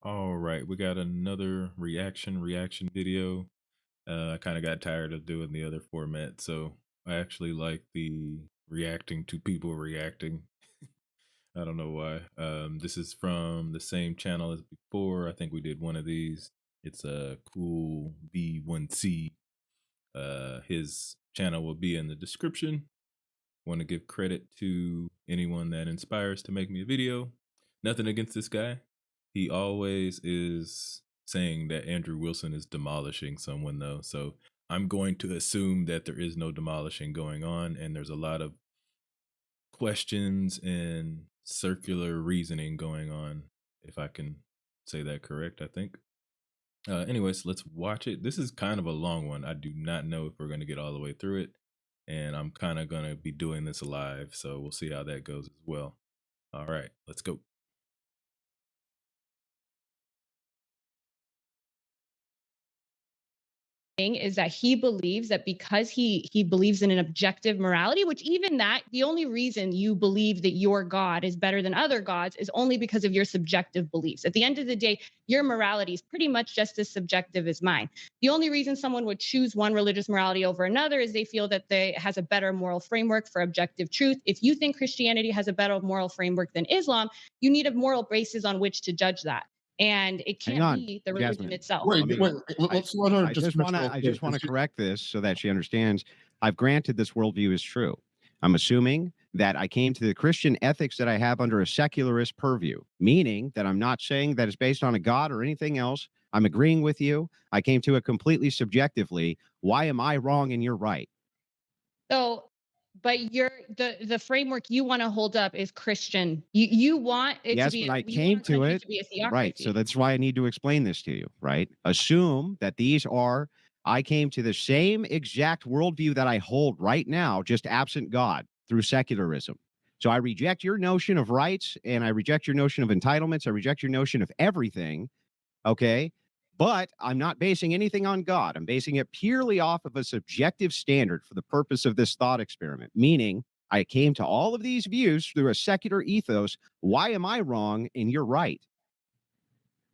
All right, we got another reaction video. I kind of got tired of doing the other format, so I actually like the reacting to people reacting. I don't know why. This is from the same channel as before. I think we did one of these. It's a cool B1C. His channel will be in the description. Want to give credit to anyone that inspires to make me a video. Nothing against this guy. He always is saying that Andrew Wilson is demolishing someone, though. So I'm going to assume that there is no demolishing going on, and there's a lot of questions and circular reasoning going on, if I can say that correct, I think. Anyways, let's watch it. This is kind of a long one. I do not know if we're going to get all the way through it, and I'm kind of going to be doing this live, so we'll see how that goes as well. All right, let's go. Is that he believes that because he believes in an objective morality, which even that, the only reason you believe that your God is better than other gods is only because of your subjective beliefs. At the end of the day, your morality is pretty much just as subjective as mine. The only reason someone would choose one religious morality over another is they feel that they has a better moral framework for objective truth. If you think Christianity has a better moral framework than Islam, you need a moral basis on which to judge that, and it Hang can't on, be the religion Jasmine. itself. Wait, Let me. wait. I Let's let her I just just finish want to real I quick. just want to correct this so that she understands. I've granted this worldview is true. I'm assuming that I came to the Christian ethics that I have under a secularist purview, meaning that I'm not saying that it's based on a God or anything else. I'm agreeing with you. I came to it completely subjectively. Why am I wrong and you're right? So, but the framework you want to hold up is Christian. You want it to Yes, be, but I you want came our to country it. to be a Right. So theocracy. that's why I need to explain this to you, right? Assume that these are, I came to the same exact worldview that I hold right now, just absent God through secularism. So I reject your notion of rights and I reject your notion of entitlements. I reject your notion of everything. Okay. But I'm not basing anything on God. I'm basing it purely off of a subjective standard for the purpose of this thought experiment, meaning I came to all of these views through a secular ethos. Why am I wrong and you're right?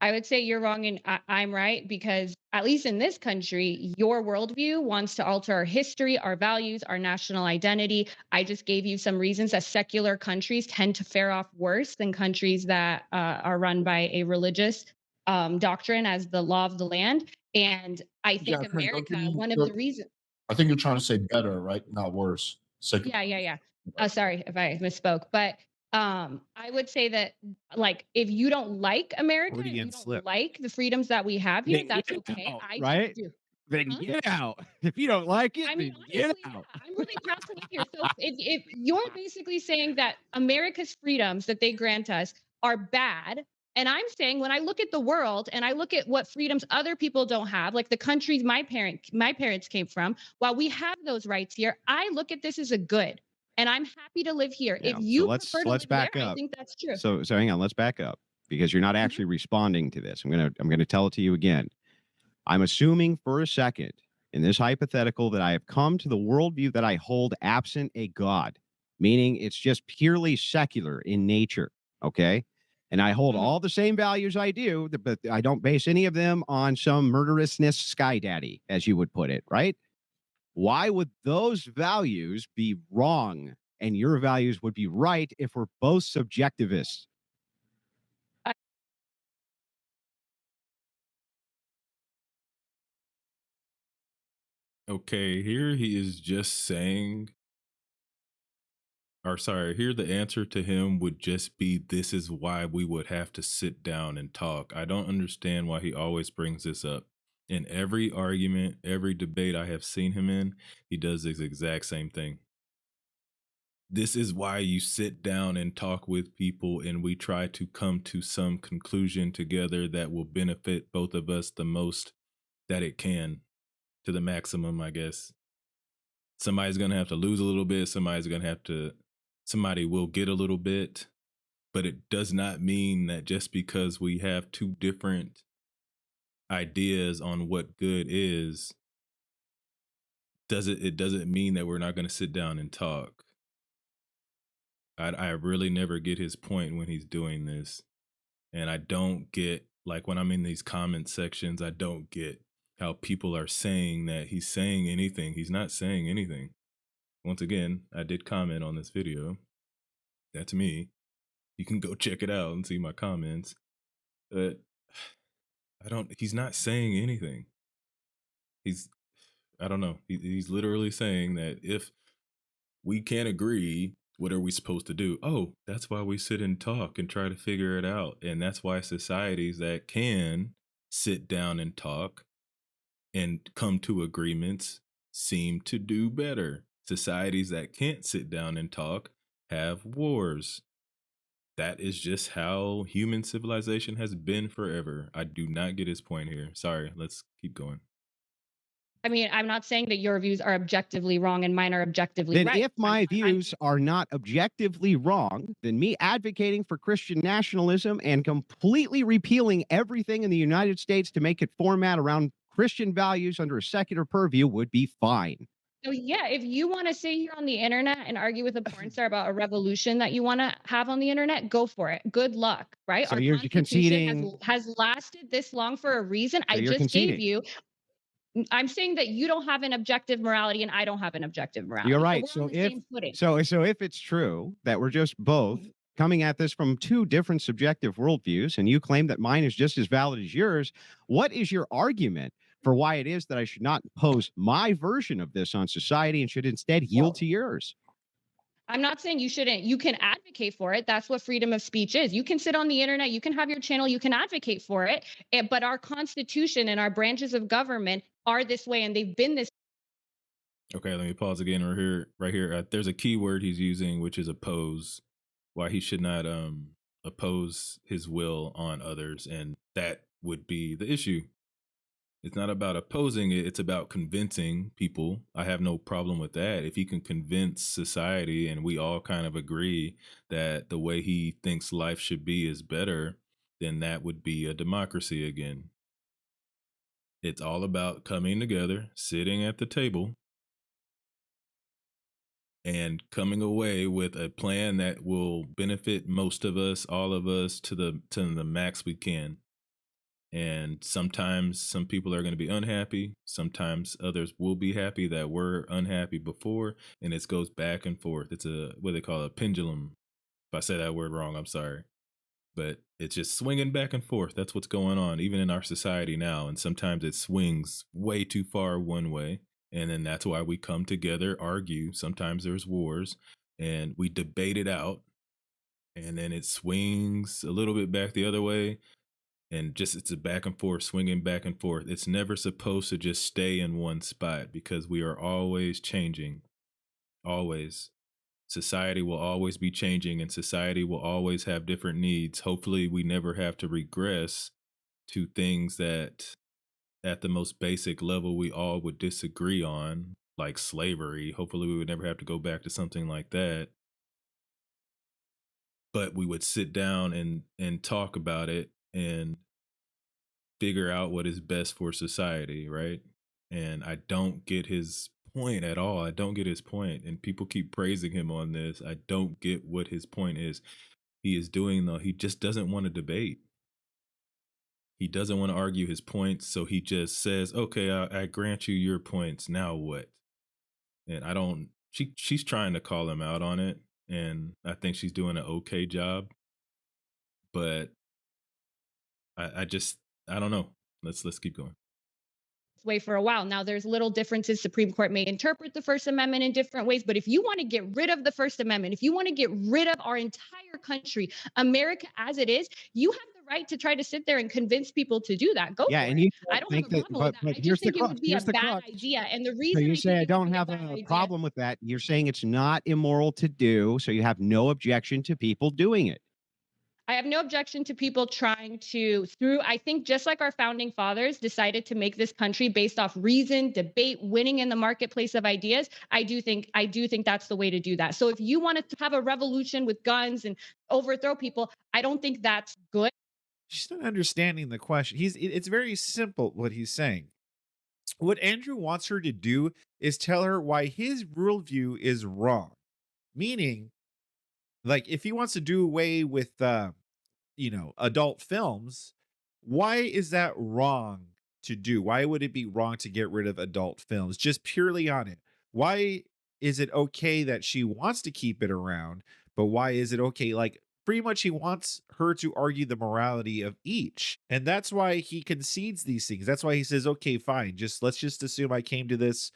I would say you're wrong and I'm right, because at least in this country, your worldview wants to alter our history, our values, our national identity. I just gave you some reasons that secular countries tend to fare off worse than countries that are run by a religious doctrine as the law of the land. And I think Jasmine, don't America, you, one of the reasons. I think you're trying to say better, right? Not worse. Yeah, yeah, yeah. Right. Sorry if I misspoke, but I would say that, like, if you don't like America, if Freudian you don't slip. like the freedoms that we have here, Then that's get okay. out, I just right? do. Then Huh? get out. If you don't like it, I mean, then get honestly, out. yeah, I'm really proud to live here. So if you're basically saying that America's freedoms that they grant us are bad, and I'm saying when I look at the world and I look at what freedoms other people don't have, like the countries my parents came from, while we have those rights here, I look at this as a good. And I'm happy to live here. If Yeah. So you let's prefer to let's live there, back I up. think that's true. So hang on, let's back up because you're not Mhm. actually responding to this. I'm gonna tell it to you again. I'm assuming for a second in this hypothetical that I have come to the worldview that I hold absent a God, meaning it's just purely secular in nature. Okay. And I hold Mhm. all the same values I do, but I don't base any of them on some murderousness sky daddy, as you would put it, right? Why would those values be wrong and your values would be right if we're both subjectivists? I- Okay, here he is just saying, or sorry, here the answer to him would just be this is why we would have to sit down and talk. I don't understand why he always brings this up. In every argument, every debate I have seen him in, he does this exact same thing. This is why you sit down and talk with people and we try to come to some conclusion together that will benefit both of us the most that it can, to the maximum, I guess. Somebody's going to have to lose a little bit, somebody will get a little bit, but it does not mean that just because we have two different ideas on what good is, it doesn't mean that we're not going to sit down and talk. I really never get his point when he's doing this. And I don't get Like when I'm in these comment sections, I don't get how people are saying that he's saying anything. He's not saying anything. Once again, I did comment on this video. That's me. You can go check it out and see my comments. But he's not saying anything. I don't know. He's literally saying that if we can't agree, what are we supposed to do? Oh, that's why we sit and talk and try to figure it out. And that's why societies that can sit down and talk and come to agreements seem to do better. Societies that can't sit down and talk have wars. That is just how human civilization has been forever. I do not get his point here. Sorry, let's keep going. I mean, I'm not saying that your views are objectively wrong and mine are objectively Then right. if my views are not objectively wrong, then me advocating for Christian nationalism and completely repealing everything in the United States to make it format around Christian values under a secular purview would be fine. So yeah, if you want to sit here on the internet and argue with a porn star about a revolution that you want to have on the internet, go for it. Good luck, right? So Our you're Constitution conceding. has lasted this long for a reason. So I you're just gave conceding. you. I'm saying that you don't have an objective morality and I don't have an objective morality. You're right. So we're on the same footing. So if it's true that we're just both coming at this from two different subjective worldviews, and you claim that mine is just as valid as yours, what is your argument for why it is that I should not impose my version of this on society and should instead yield to yours? I'm not saying you shouldn't. You can advocate for it. That's what freedom of speech is. You can sit on the internet, you can have your channel, you can advocate for it. But our Constitution and our branches of government are this way, and they've been this. Okay, let me pause again right here. There's a key word he's using, which is oppose. Why he should not oppose his will on others, and that would be the issue. It's not about opposing it, it's about convincing people. I have no problem with that. If he can convince society and we all kind of agree that the way he thinks life should be is better, then that would be a democracy again. It's all about coming together, sitting at the table, and coming away with a plan that will benefit most of us, all of us, to the max we can. And sometimes some people are going to be unhappy. Sometimes others will be happy that were unhappy before. And it goes back and forth. It's what they call a pendulum. If I say that word wrong, I'm sorry. But it's just swinging back and forth. That's what's going on, even in our society now. And sometimes it swings way too far one way. And then that's why we come together, argue. Sometimes there's wars and we debate it out. And then it swings a little bit back the other way. And just it's a back and forth, swinging back and forth. It's never supposed to just stay in one spot because we are always changing. Always. Society will always be changing and society will always have different needs. Hopefully, we never have to regress to things that at the most basic level we all would disagree on, like slavery. Hopefully, we would never have to go back to something like that. But we would sit down and talk about it and figure out what is best for society, right? And I don't get his point at all. I don't get his point. And people keep praising him on this. I don't get what his point is. He is doing though, he just doesn't want to debate. He doesn't want to argue his points, so he just says, "Okay, I grant you your points. Now what?" And I don't. She's trying to call him out on it, and I think she's doing an okay job. But I just I don't know. Let's keep going. Way for a while. Now, there's little differences. Supreme Court may interpret the First Amendment in different ways, but if you want to get rid of the First Amendment, if you want to get rid of our entire country, America as it is, you have the right to try to sit there and convince people to do that. Go Yeah, for and it. you I don't think have a that, problem with that. but I here's just the think it crux. would be a Here's the bad crux. idea. And the So reason you I say think I it would don't be a have bad a idea. problem with that. You're saying it's not immoral to do, so you have no objection to people doing it. I have no objection to people trying to, I think just like our founding fathers decided to make this country based off reason, debate, winning in the marketplace of ideas. I do think that's the way to do that. So if you want to have a revolution with guns and overthrow people, I don't think that's good. She's not understanding the question. It's very simple what he's saying. What Andrew wants her to do is tell her why his worldview is wrong. Meaning, like if he wants to do away with adult films, Why is that wrong to do? Why would it be wrong to get rid of adult films? Just purely on it. Why is it okay that she wants to keep it around, but why is it okay? Like, pretty much he wants her to argue the morality of each. And that's why he concedes these things. That's why he says, okay, fine. Let's just assume I came to this.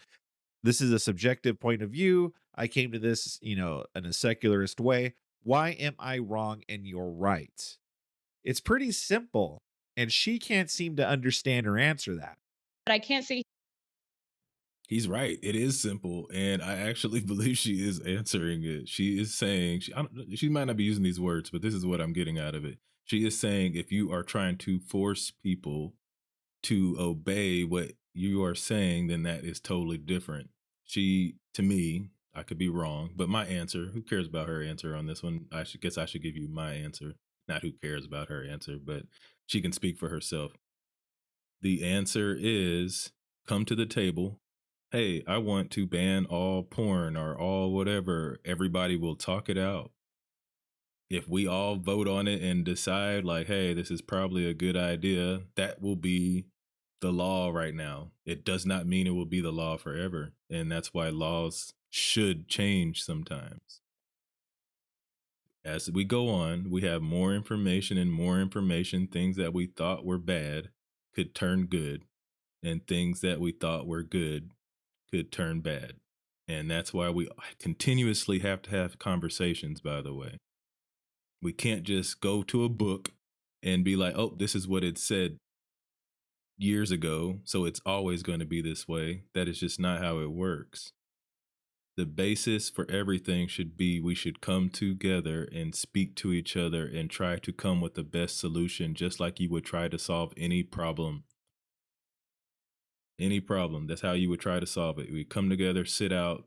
This is a subjective point of view. I came to this, in a secularist way. Why am I wrong and you're right? It's pretty simple, and she can't seem to understand or answer that. But I can't say He's right. It is simple, and I actually believe she is answering it. She is saying she might not be using these words, but this is what I'm getting out of it. She is saying if you are trying to force people to obey what you are saying, then that is totally different. To me, I could be wrong, but my answer, who cares about her answer on this one? Guess I should give you my answer. Not who cares about her answer, but she can speak for herself. The answer is come to the table. Hey, I want to ban all porn or all whatever. Everybody will talk it out. If we all vote on it and decide like, hey, this is probably a good idea, that will be the law right now. It does not mean it will be the law forever. And that's why laws should change sometimes. As we go on, we have more information and more information. Things that we thought were bad could turn good, and things that we thought were good could turn bad. And that's why we continuously have to have conversations, by the way. We can't just go to a book and be like, oh, this is what it said years ago, so it's always going to be this way. That is just not how it works. The basis for everything should be we should come together and speak to each other and try to come with the best solution, just like you would try to solve any problem. Any problem. That's how you would try to solve it. We come together, sit out,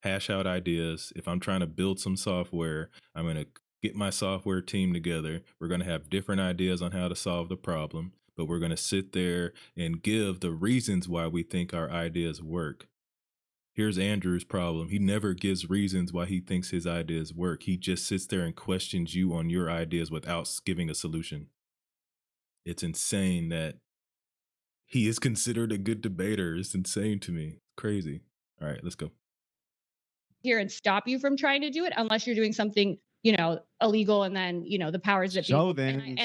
hash out ideas. If I'm trying to build some software, I'm going to get my software team together. We're going to have different ideas on how to solve the problem, but we're going to sit there and give the reasons why we think our ideas work. Here's Andrew's problem. He never gives reasons why he thinks his ideas work. He just sits there and questions you on your ideas without giving a solution. It's insane that he is considered a good debater. It's insane to me. Crazy. All right, let's go. here and stop you from trying to do it unless you're doing something, illegal, and then, the powers that be. So then,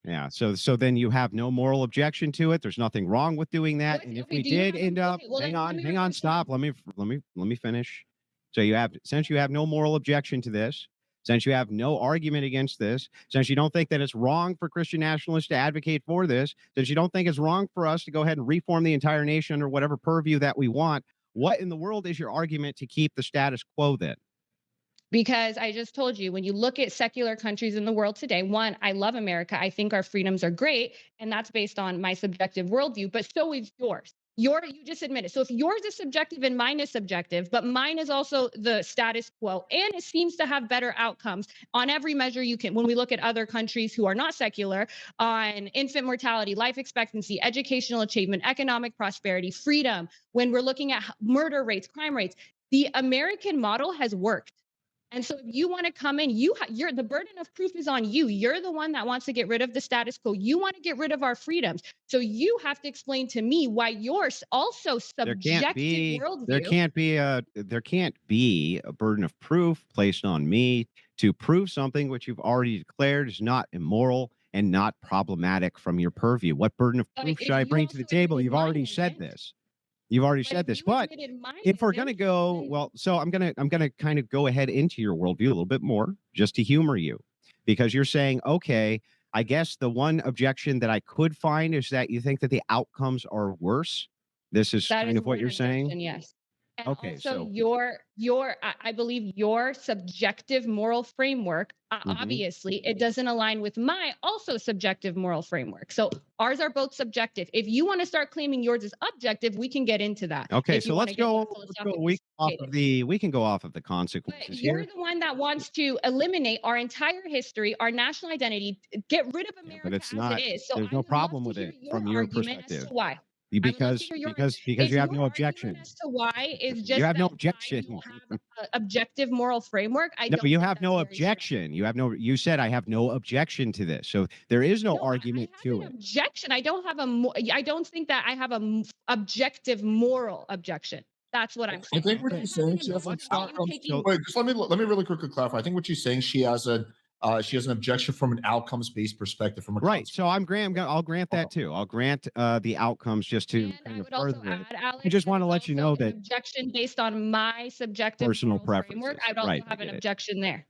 yeah. So then you have no moral objection to it. There's nothing wrong with doing that. And if we did end up, hang on, stop. Let me finish. So since you have no moral objection to this, since you have no argument against this, since you don't think that it's wrong for Christian nationalists to advocate for this, since you don't think it's wrong for us to go ahead and reform the entire nation under whatever purview that we want, what in the world is your argument to keep the status quo then? Because I just told you, when you look at secular countries in the world today, one, I love America. I think our freedoms are great. And that's based on my subjective worldview, but so is yours. You just admit it. So if yours is subjective and mine is subjective, but mine is also the status quo, and it seems to have better outcomes on every measure you can. When we look at other countries who are not secular, on infant mortality, life expectancy, educational achievement, economic prosperity, freedom, when we're looking at murder rates, crime rates, the American model has worked. And so if you want to come in, you're the burden of proof is on you. You're the one that wants to get rid of the status quo. You want to get rid of our freedoms. So you have to explain to me why yours also subjective worldview. There can't be a burden of proof placed on me to prove something which you've already declared is not immoral and not problematic from your purview. What burden of proof should I bring to the table? You've already said this. You've already said this, but if we're going to go, well, so I'm going to kind of go ahead into your worldview a little bit more just to humor you, because you're saying, okay, I guess the one objection that I could find is that you think that the outcomes are worse. This is kind of what you're saying. Yes. And okay. Also, so I believe your subjective moral framework, obviously, it doesn't align with my also subjective moral framework. So ours are both subjective. If you want to start claiming yours is objective, we can get into that. Okay, so let's go. We can go off of the consequences but here. You're the one that wants to eliminate our entire history, our national identity, get rid of America but it's not, as it is. So there's no problem with it from your perspective. Why? I would love to because hear yours. because If you have your no argument objection. as to why is You just have no that why objection. you have an objective moral framework, I No, don't you think have that's no very strong. objection. You have no. You said I have no objection to this, so there is no No, I argument have to an it. objection. I don't have I don't think that I have a objective moral objection. That's what I'm I saying. think what I Okay. she's have saying, an she has some objection to you outcomes. taking. Wait, just let me really quickly clarify. I think what she's saying, she has an objection from an outcomes based perspective, from a Right. So consequence. I'm Graham. I'll grant that too. I'll grant the outcomes just to And kind I of would also further it. add, I Alex, just that want to it's let you also know an that objection based on my subjective personal moral framework. preferences. I'd also Right. I have get an it. objection there.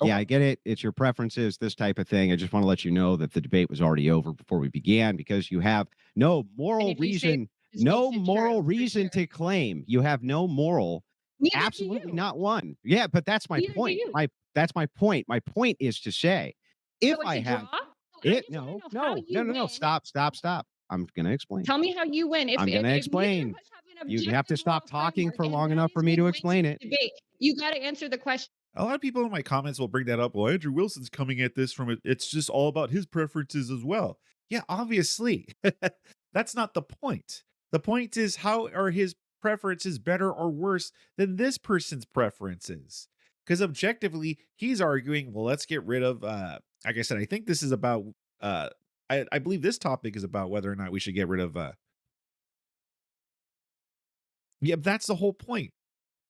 Yeah, Okay. I get it. It's your preferences, this type of thing. I just want to let you know that the debate was already over before we began because you have no And moral if you say reason, this makes it true, for reason sure. to claim. You have no moral, Neither do absolutely you. not one. Yeah, but that's my Neither do point. you. That's my point. My point is to say, if So it's I a draw. have So I it, just want to no, know how no, no, you no, no. win. Stop. I'm gonna explain. Tell me how you win. I'm gonna If neither of explain. us have an You have to objective stop moral talking framework, for and long that enough for is me what to wins explain the it. debate, you got to answer the question. A lot of people in my comments will bring that up. Well, Andrew Wilson's coming at this from it's just all about his preferences as well. Yeah, obviously. That's not the point. The point is, how are his preferences better or worse than this person's preferences? Because objectively, he's arguing, well, let's get rid of like I said, I think this is about I believe this topic is about whether or not we should get rid of yeah, that's the whole point.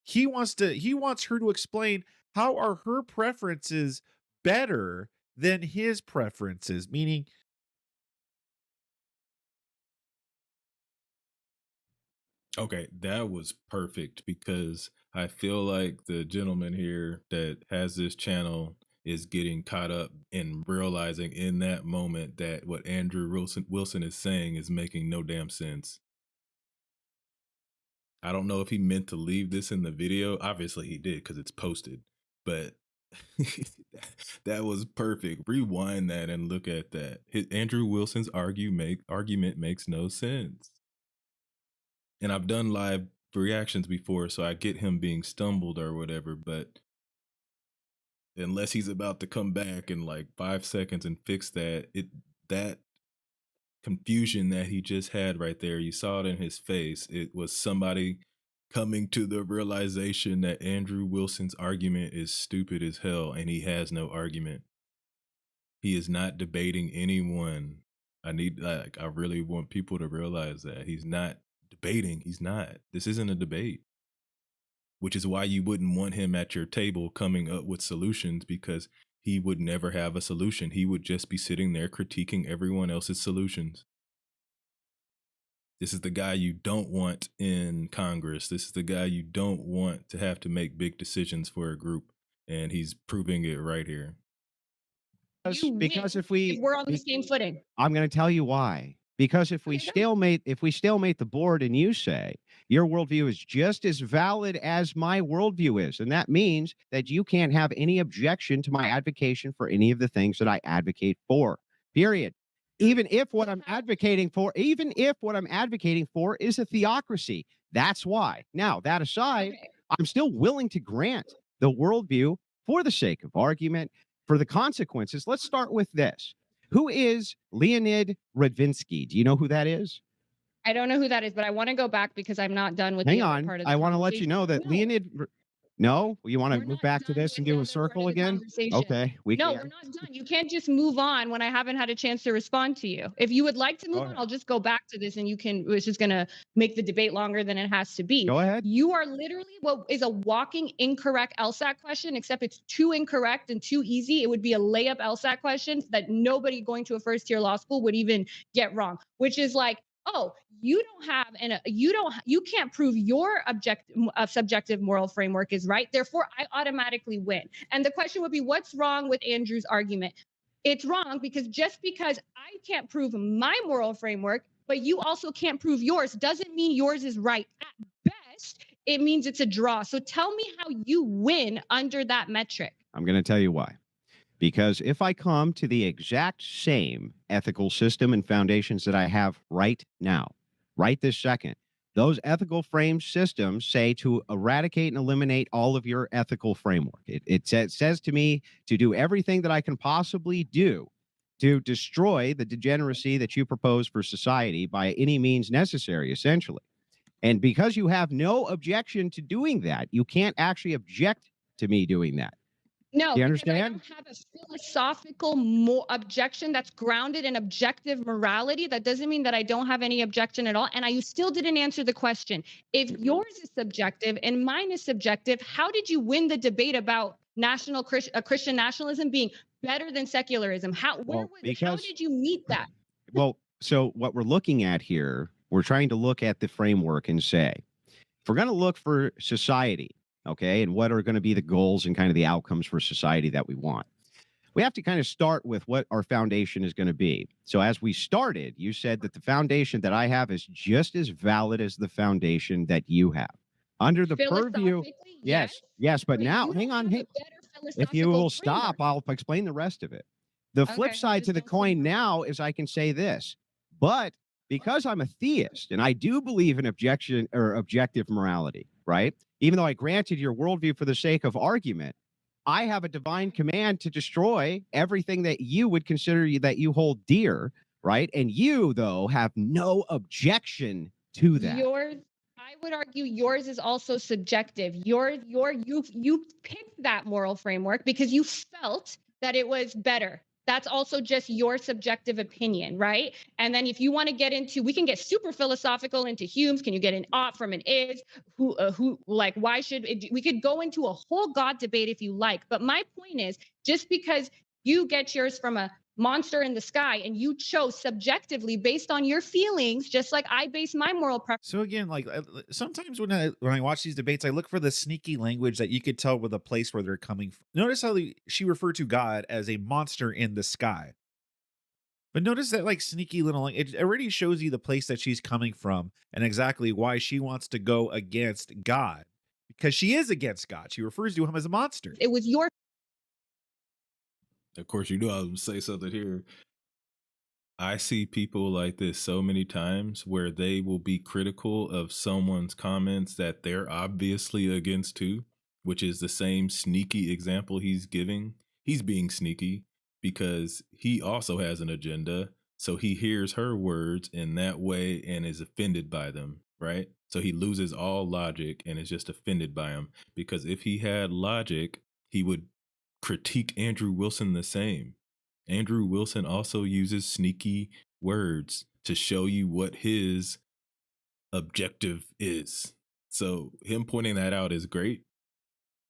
He wants her to explain how are her preferences better than his preferences, meaning Okay, that was perfect because I feel like the gentleman here that has this channel is getting caught up in realizing in that moment that what Andrew Wilson is saying is making no damn sense. I don't know if he meant to leave this in the video. Obviously he did because it's posted, but that was perfect. Rewind that and look at that. Andrew Wilson's argument makes no sense. And I've done live reactions before, so I get him being stumbled or whatever, but unless he's about to come back in like 5 seconds and fix that confusion that he just had right there, you saw it in his face. It was somebody coming to the realization that Andrew Wilson's argument is stupid as hell and he has no argument. He is not debating anyone. I really want people to realize that he's not debating. He's not. This isn't a debate. Which is why you wouldn't want him at your table coming up with solutions, because he would never have a solution. He would just be sitting there critiquing everyone else's solutions. This is the guy you don't want in Congress. This is the guy you don't want to have to make big decisions for a group. And he's proving it right here. You Because win if we're on the same footing. I'm going to tell you why. Because if we Okay, go. stalemate the board and you say your worldview is just as valid as my worldview is, and that means that you can't have any objection to my advocation for any of the things that I advocate for. Period. Even if what I'm advocating for is a theocracy. That's why. Now, that aside, Okay. I'm still willing to grant the worldview for the sake of argument, for the consequences. Let's start with this. Who is Leonid Radvinsky? Do you know who that is? I don't know who that is, but I want to go back because I'm not done with Hang the other on. part of the I want to let you conversation. know that No, Leonid. No, you want to we're move not back to done this and with the do a other part circle of the again? conversation. Okay, we No, can. we're not done. You can't just move on when I haven't had a chance to respond to you. If you would like to Go move on, ahead. I'll just go back to this and you can, it's just going to make the debate longer than it has to be. Go ahead. You are literally what is a walking incorrect LSAT question, except it's too incorrect and too easy. It would be a layup LSAT question that nobody going to a first tier law school would even get wrong, which is like, oh, you can't prove your subjective moral framework is right. Therefore, I automatically win. And the question would be, what's wrong with Andrew's argument? It's wrong because just because I can't prove my moral framework, but you also can't prove yours, doesn't mean yours is right. At best, it means it's a draw. So tell me how you win under that metric. I'm going to tell you why. Because if I come to the exact same ethical system and foundations that I have right now, right this second, those ethical frame systems say to eradicate and eliminate all of your ethical framework. It says to me to do everything that I can possibly do to destroy the degeneracy that you propose for society by any means necessary, essentially. And because you have no objection to doing that, you can't actually object to me doing that. No, Do you because I understand? don't have a philosophical objection that's grounded in objective morality. That doesn't mean that I don't have any objection at all. And you still didn't answer the question. If yours is subjective and mine is subjective, how did you win the debate about Christian nationalism being better than secularism? How did you meet that? Well, so what we're looking at here, we're trying to look at the framework and say, if we're going to look for society, okay, and what are going to be the goals and kind of the outcomes for society that we want, we have to kind of start with what our foundation is going to be. So as we started, you said that the foundation that I have is just as valid as the foundation that you have. Under the purview, yes, but now, hang on, if you will stop, I'll explain the rest of it. The flip side to the coin now is I can say this, but because I'm a theist and I do believe in objection or objective morality, right? Even though I granted your worldview for the sake of argument, I have a divine command to destroy everything that you would consider that you hold dear, right? And you, though, have no objection to that. I would argue yours is also subjective. You picked that moral framework because you felt that it was better. That's also just your subjective opinion, right? And then if you want to get into, we can get super philosophical into Hume's. Can you get an ought from an is? Why should it, we could go into a whole God debate if you like. But my point is, just because you get yours from a monster in the sky and you chose subjectively based on your feelings, just like I base my moral preference. So again, like sometimes when I watch these debates, I look for the sneaky language that you could tell with the place where they're coming from. Notice how she referred to God as a monster in the sky. But notice that like sneaky little, it already shows you the place that she's coming from and exactly why she wants to go against God, because she is against God. She refers to him as a monster. It was your. Of course, you know I'll say something here. I see people like this so many times where they will be critical of someone's comments that they're obviously against too, which is the same sneaky example he's giving. He's being sneaky because he also has an agenda. So he hears her words in that way and is offended by them, right? So he loses all logic and is just offended by them. Because if he had logic, he would critique Andrew Wilson the same. Andrew Wilson also uses sneaky words to show you what his objective is. So him pointing that out is great,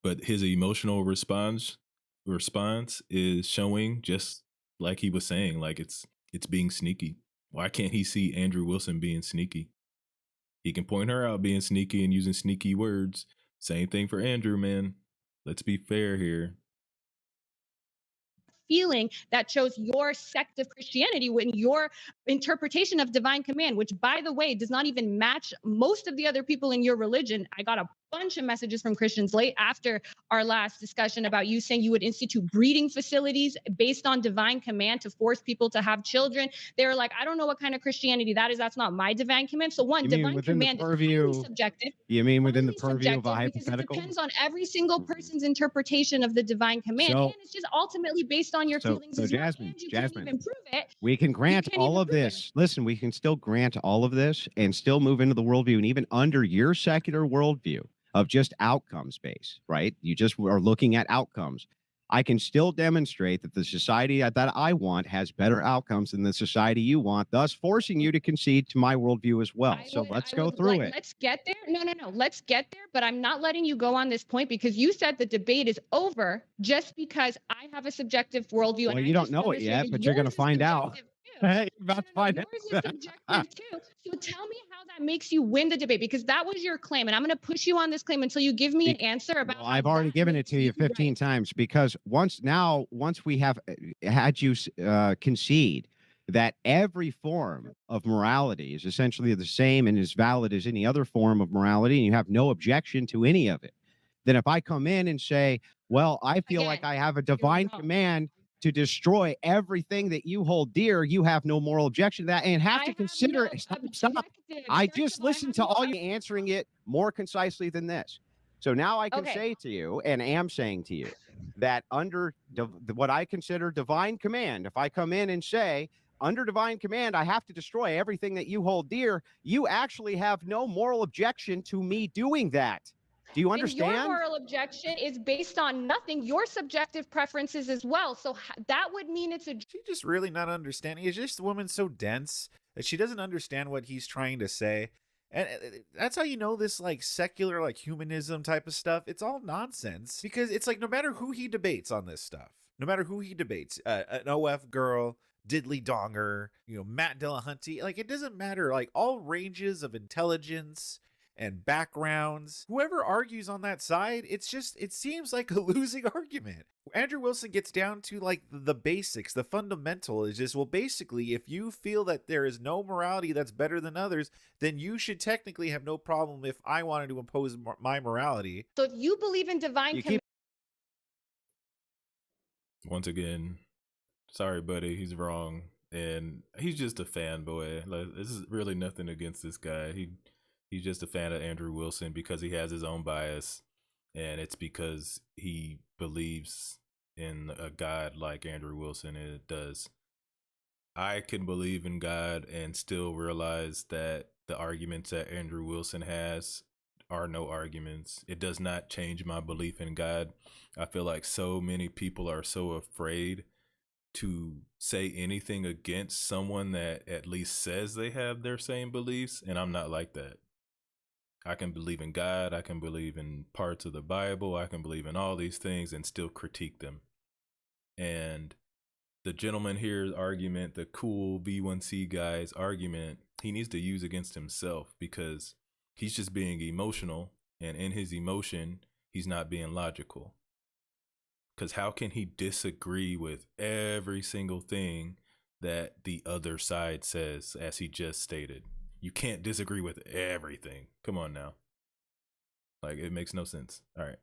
but his emotional response is showing, just like he was saying, like it's being sneaky. Why can't he see Andrew Wilson being sneaky? He can point her out being sneaky and using sneaky words. Same thing for Andrew, man. Let's be fair here. Feeling that chose your sect of Christianity when your interpretation of divine command, which by the way does not even match most of the other people in your religion. I got a bunch of messages from Christians late after our last discussion about you saying you would institute breeding facilities based on divine command to force people to have children. They were like, I don't know what kind of Christianity that is. That's not my divine command. So one, divine command is highly subjective. You mean within the purview of a hypothetical? It depends on every single person's interpretation of the divine command, and it's just ultimately based on your feelings. So Jazmen, we can grant all of this. Listen, we can still grant all of this and still move into the worldview, and even under your secular worldview of just outcomes based, right? You just are looking at outcomes. I can still demonstrate that the society that I want has better outcomes than the society you want, thus forcing you to concede to my worldview as well. Let's go through it. Let's get there. No. Let's get there. But I'm not letting you go on this point because you said the debate is over just because I have a subjective worldview. Well, you don't know it yet, but you're going to find out. Hey, you're about to find out. Yours is subjective too. So tell me how that makes you win the debate, because that was your claim, and I'm going to push you on this claim until you give me an answer about. Well, I've already given it to you 15 times, because once we have had you concede that every form of morality is essentially the same and as valid as any other form of morality, and you have no objection to any of it, then if I come in and say, well, I feel like I have a divine command to destroy everything that you hold dear, you have no moral objection to that, and have to consider it. Stop. I just listened to all you answering it more concisely than this. So now I can say to you, and am saying to you, that under what I consider divine command, if I come in and say, under divine command, I have to destroy everything that you hold dear, you actually have no moral objection to me doing that. Do you And your understand? moral objection is based on nothing, your subjective preferences as well. So that would mean it's a She just really not understanding. Is this woman so dense that she doesn't understand what he's trying to say? And that's how you know this like secular like humanism type of stuff. It's all nonsense because it's like no matter who he debates on this stuff, no matter who he debates, an OF girl, Diddley Donger, Matt Dillahunty, like it doesn't matter. Like all ranges of intelligence and backgrounds, whoever argues on that side, it seems like a losing argument. Andrew Wilson gets down to like the basics. The fundamental is just, well, basically, if you feel that there is no morality that's better than others, then you should technically have no problem if I wanted to impose my morality. So if you believe in divine command, Once again, sorry, buddy, he's wrong, and he's just a fanboy. Like, this is really nothing against this guy. He's just a fan of Andrew Wilson because he has his own bias, and it's because he believes in a God like Andrew Wilson does. I can believe in God and still realize that the arguments that Andrew Wilson has are no arguments. It does not change my belief in God. I feel like so many people are so afraid to say anything against someone that at least says they have their same beliefs, and I'm not like that. I can believe in God, I can believe in parts of the Bible, I can believe in all these things and still critique them. And the gentleman here's argument, the cool V1C guy's argument, he needs to use against himself because he's just being emotional, and in his emotion, he's not being logical. Because how can he disagree with every single thing that the other side says, as he just stated? You can't disagree with everything. Come on now. Like, it makes no sense. All right.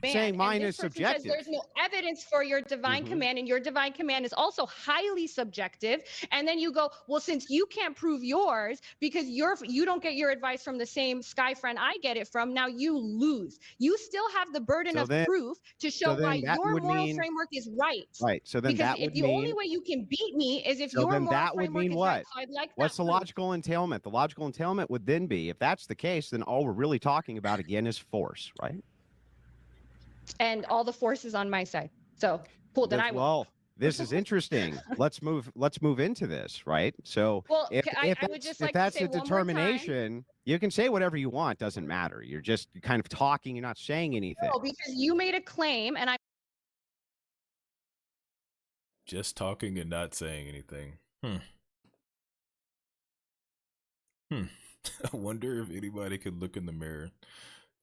Saying mine this is person subjective. says there's no evidence for your divine command, and your divine command is also highly subjective. And then you go, well, since you can't prove yours because you don't get your advice from the same sky friend I get it from, now you lose. You still have the burden of proof to show why your moral framework is right. Right. So then because that would the mean, only way you can beat me is if so your then moral that would framework mean is what? right. So I'd like What's that the proof. logical entailment? The logical entailment would then be, if that's the case, then all we're really talking about again is force, right? And all the force is on my side. So cool. Then I will. Well, this is interesting. Let's move into this, right? So Well, if I would just like to that's say a one more time. determination, you can say whatever you want, doesn't matter. You're just kind of talking, you're not saying anything. No, because you made a claim and I Just talking and not saying anything. I wonder if anybody could look in the mirror.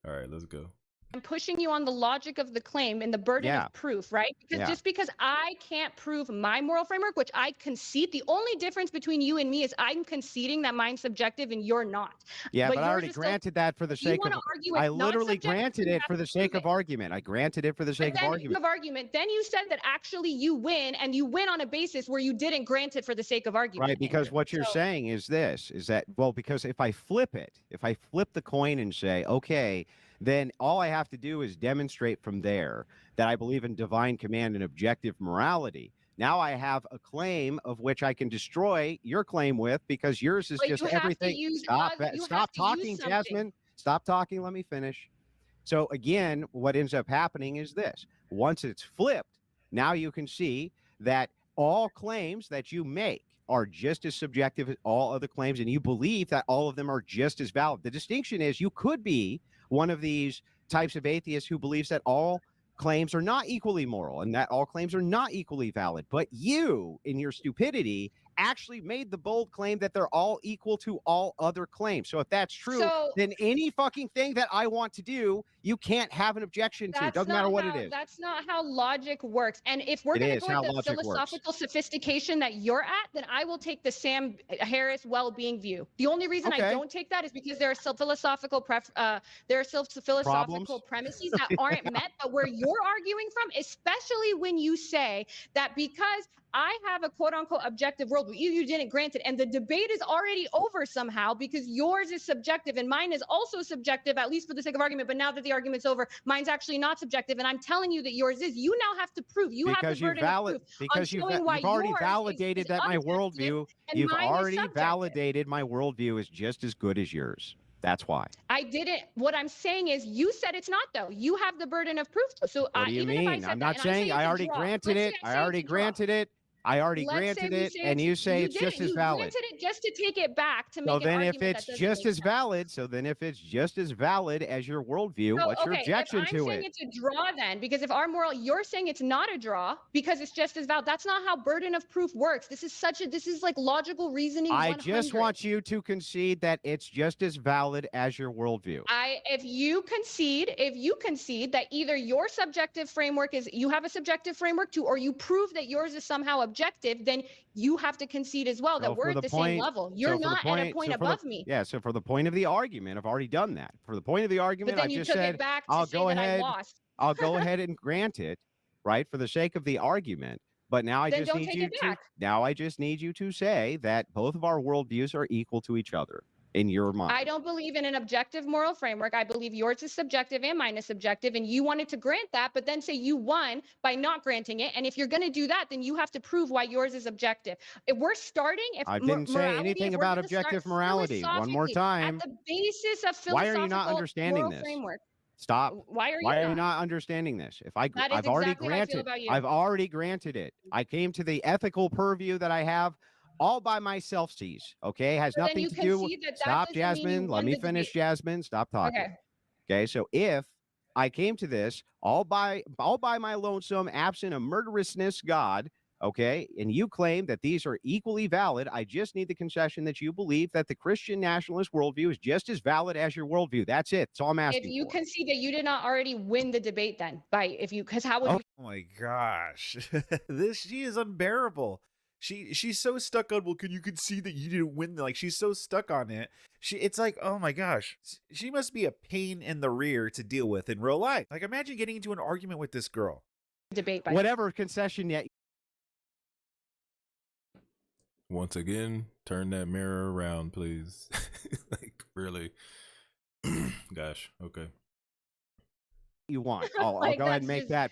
All right, let's go. I'm pushing you on the logic of the claim and the burden of proof, right? Because just because I can't prove my moral framework, which I concede, the only difference between you and me is I'm conceding that mine's subjective and you're not. Yeah, but I already granted that for the sake of, I literally granted it for the sake of argument. I granted it for the sake of argument. Then you said that actually you win, and you win on a basis where you didn't grant it for the sake of argument. Right, because what you're saying is this, is that, well, because if I flip the coin and say, okay, then all I have to do is demonstrate from there that I believe in divine command and objective morality. Now I have a claim of which I can destroy your claim with, because yours is just everything. Stop talking, Jasmine. Stop talking. Let me finish. So again, what ends up happening is this. Once it's flipped, now you can see that all claims that you make are just as subjective as all other claims, and you believe that all of them are just as valid. The distinction is you could be one of these types of atheists who believes that all claims are not equally moral and that all claims are not equally valid. But you, in your stupidity, actually made the bold claim that they're all equal to all other claims. So if that's true, then any fucking thing that I want to do, you can't have an objection to. It doesn't matter what it is. That's not how logic works. And if we're going to go into the philosophical sophistication that you're at, then I will take the Sam Harris well-being view. The only reason I don't take that is because there are some philosophical premises that aren't met. But where you're arguing from, especially when you say that because I have a quote unquote objective worldview. You didn't grant it. And the debate is already over somehow because yours is subjective and mine is also subjective, at least for the sake of argument. But now that the argument's over, mine's actually not subjective. And I'm telling you that yours is. You now have to prove, you have the burden of proof on because showing why you've already yours validated is that my objective worldview, and you've mine is already subjective. validated my worldview is just as good as yours. That's why. I didn't. What I'm saying is, you said it's not though. You have the burden of proof. So What do you even if I mean? said I'm that, not and saying I it's a already draw, granted let's it. say I I say already it's a draw. granted it. I already Let's say granted we it, say and you say you it's didn't. just as You valid. granted it just to take it back to So make an then, if argument it's that doesn't just make as sense. valid, so then if it's just as valid as your worldview, So, what's your okay, if objection I'm to saying it? it's a draw then, because if our moral, you're saying it's not a draw because it's just as valid. That's not how burden of proof works. This is like logical reasoning. I 100. just want you to concede that it's just as valid as your worldview. If you concede that either your subjective framework is, you have a subjective framework too, or you prove that yours is somehow objective, then you have to concede as well that we're at the same level. You're not at a point above me. Yeah, so for the point of the argument, I've already done that. For the point of the But argument, then I you just took said it back to I'll say go that I ahead. lost. I'll go ahead and grant it, right, for the sake of the argument. But now I Then just don't need take you it to back. now I just need you to say that both of our worldviews are equal to each other in your mind. I don't believe in an objective moral framework. I believe yours is subjective and mine is subjective, and you wanted to grant that, but then say you won by not granting it. And if you're going to do that, then you have to prove why yours is objective. If we're starting, if I didn't say morality, anything if we're about gonna start objective morality. One more philosophically, time. at the basis of Why are you not philosophical understanding moral this? framework. Stop. Why are Why are you not? not understanding this? If That is I've already exactly how I feel granted, about you. I've already granted it. I came to the ethical purview that I have all by myself, sees. Okay, has So then nothing you to do. concede that Stop, doesn't mean you Jasmine. Let won me the finish, debate. Jasmine. Stop talking. Okay. Okay, so if I came to this all by my lonesome, absent a murderousness God, okay, and you claim that these are equally valid, I just need the concession that you believe that the Christian nationalist worldview is just as valid as your worldview. That's it. That's all I'm asking If you for. concede that you did not already win the debate, then because how would you? Oh my gosh. She is unbearable. She's so stuck on, well, can you concede that you didn't win? Like, she's so stuck on it. It's like, oh my gosh. She must be a pain in the rear to deal with in real life. Like, imagine getting into an argument with this girl. Debate by Whatever concession yet. Once again, turn that mirror around, please. Like, really. Gosh, okay. You want. I'll Like, go ahead that's and make just- that.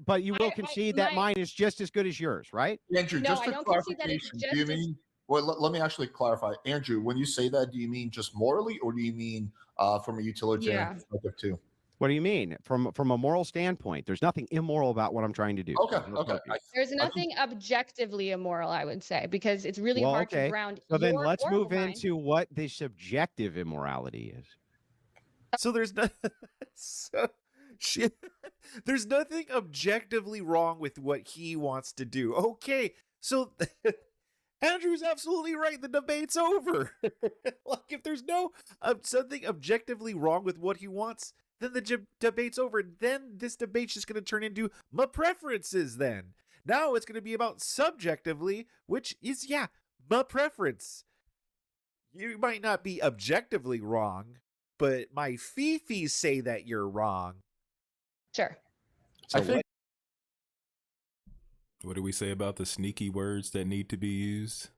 But you will concede that my- mine is just as good as yours, right? Andrew, No, just I for don't concede that it's clarification, do you just as- mean? Well, let me actually clarify, Andrew. When you say that, do you mean just morally, or do you mean from a utilitarian Yeah. perspective too? What do you mean? From a moral standpoint, there's nothing immoral about what I'm trying to do. Okay, There's no okay. purpose. There's nothing objectively immoral, I would say, because it's really hard to ground. So then your let's moral move mind. into what the subjective immorality is. So there's no there's nothing objectively wrong with what he wants to do. Okay, so Andrew's absolutely right. The debate's over. Like, if there's no something objectively wrong with what he wants, then the debate's over. Then this debate's just going to turn into my preferences. Then now it's going to be about subjectively, which is my preference. You might not be objectively wrong, but my fifis say that you're wrong. Sure. So I think What do we say about the sneaky words that need to be used?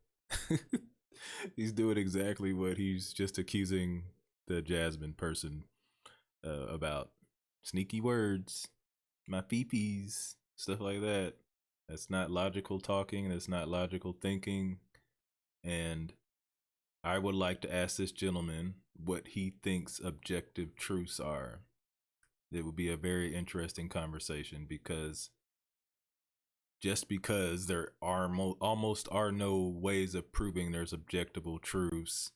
He's doing exactly what he's just accusing the Jazmen person about. Sneaky words, my fifis, stuff like that. That's not logical talking. That's not logical thinking. And I would like to ask this gentleman what he thinks objective truths are. It would be a very interesting conversation, because just because there are almost are no ways of proving there's objectable truths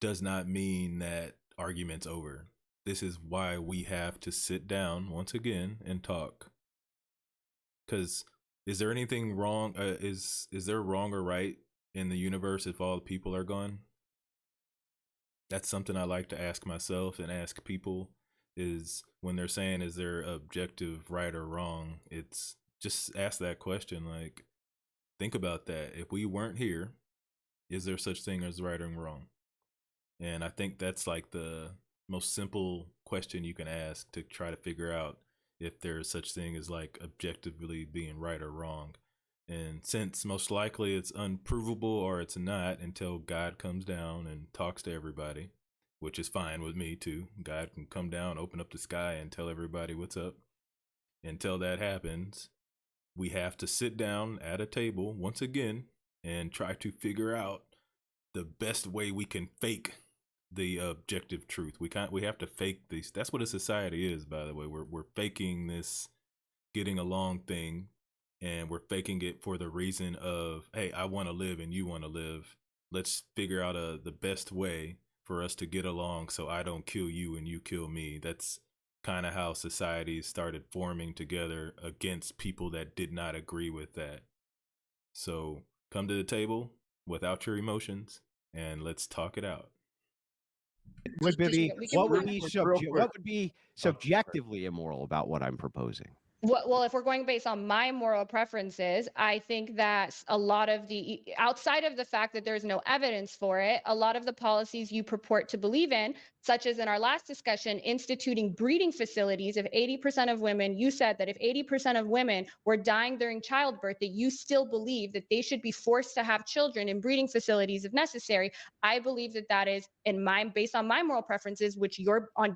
does not mean that argument's over. This is why we have to sit down once again and talk. Because is there anything wrong? Is there wrong or right in the universe if all people are gone? That's something I like to ask myself and ask people, is when they're saying, is there objective right or wrong? It's just ask that question. Like, think about that. If we weren't here, is there such thing as right and wrong? And I think that's like the most simple question you can ask to try to figure out if there's such thing as like objectively being right or wrong. And since most likely it's unprovable or it's not until God comes down and talks to everybody, which is fine with me too. God can come down, open up the sky, and tell everybody what's up. Until that happens, we have to sit down at a table once again and try to figure out the best way we can fake the objective truth. We have to fake these. That's what a society is, by the way. We're faking this getting along thing, and we're faking it for the reason of, hey, I want to live and you want to live. Let's figure out the best way for us to get along so I don't kill you and you kill me. That's kind of how societies started forming together against people that did not agree with that. So come to the table without your emotions and let's talk it out. Would be We can what would move be on. Real quick. what would be Oh, sorry. subjectively immoral about what I'm proposing? Well, if we're going based on my moral preferences, I think that a lot of outside of the fact that there's no evidence for it, a lot of the policies you purport to believe in, such as in our last discussion, instituting breeding facilities. If 80% of women, you said that if 80% of women were dying during childbirth, that you still believe that they should be forced to have children in breeding facilities if necessary. I believe that that is based on my moral preferences, which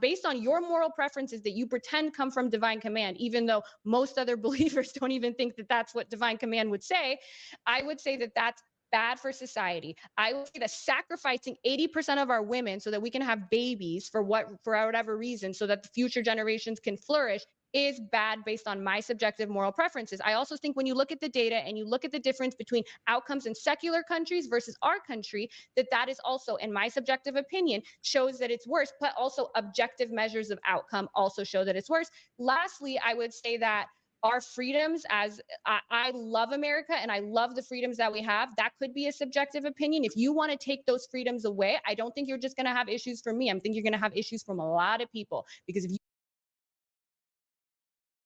based on your moral preferences that you pretend come from divine command, even though most other believers don't even think that that's what divine command would say. I would say that that's bad for society. I would say that sacrificing 80% of our women so that we can have babies for whatever reason, so that the future generations can flourish, is bad based on my subjective moral preferences. I also think when you look at the data and you look at the difference between outcomes in secular countries versus our country, that is also, in my subjective opinion, shows that it's worse, but also objective measures of outcome also show that it's worse. Lastly, I would say that our freedoms, as I love America and I love the freedoms that we have, that could be a subjective opinion. If you want to take those freedoms away, I don't think you're just going to have issues from me. I think you're going to have issues from a lot of people, because if you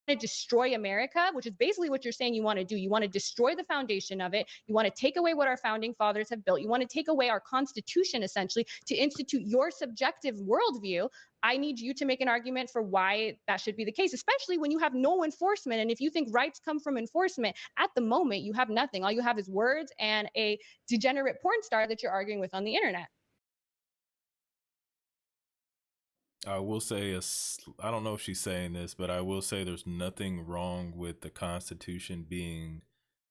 to destroy America, which is basically what you're saying you want to do. You want to destroy the foundation of it. You want to take away what our founding fathers have built. You want to take away our Constitution, essentially, to institute your subjective worldview. I need you to make an argument for why that should be the case, especially when you have no enforcement. And if you think rights come from enforcement, at the moment, you have nothing. All you have is words and a degenerate porn star that you're arguing with on the internet. I will say, I don't know if she's saying this, but I will say there's nothing wrong with the Constitution being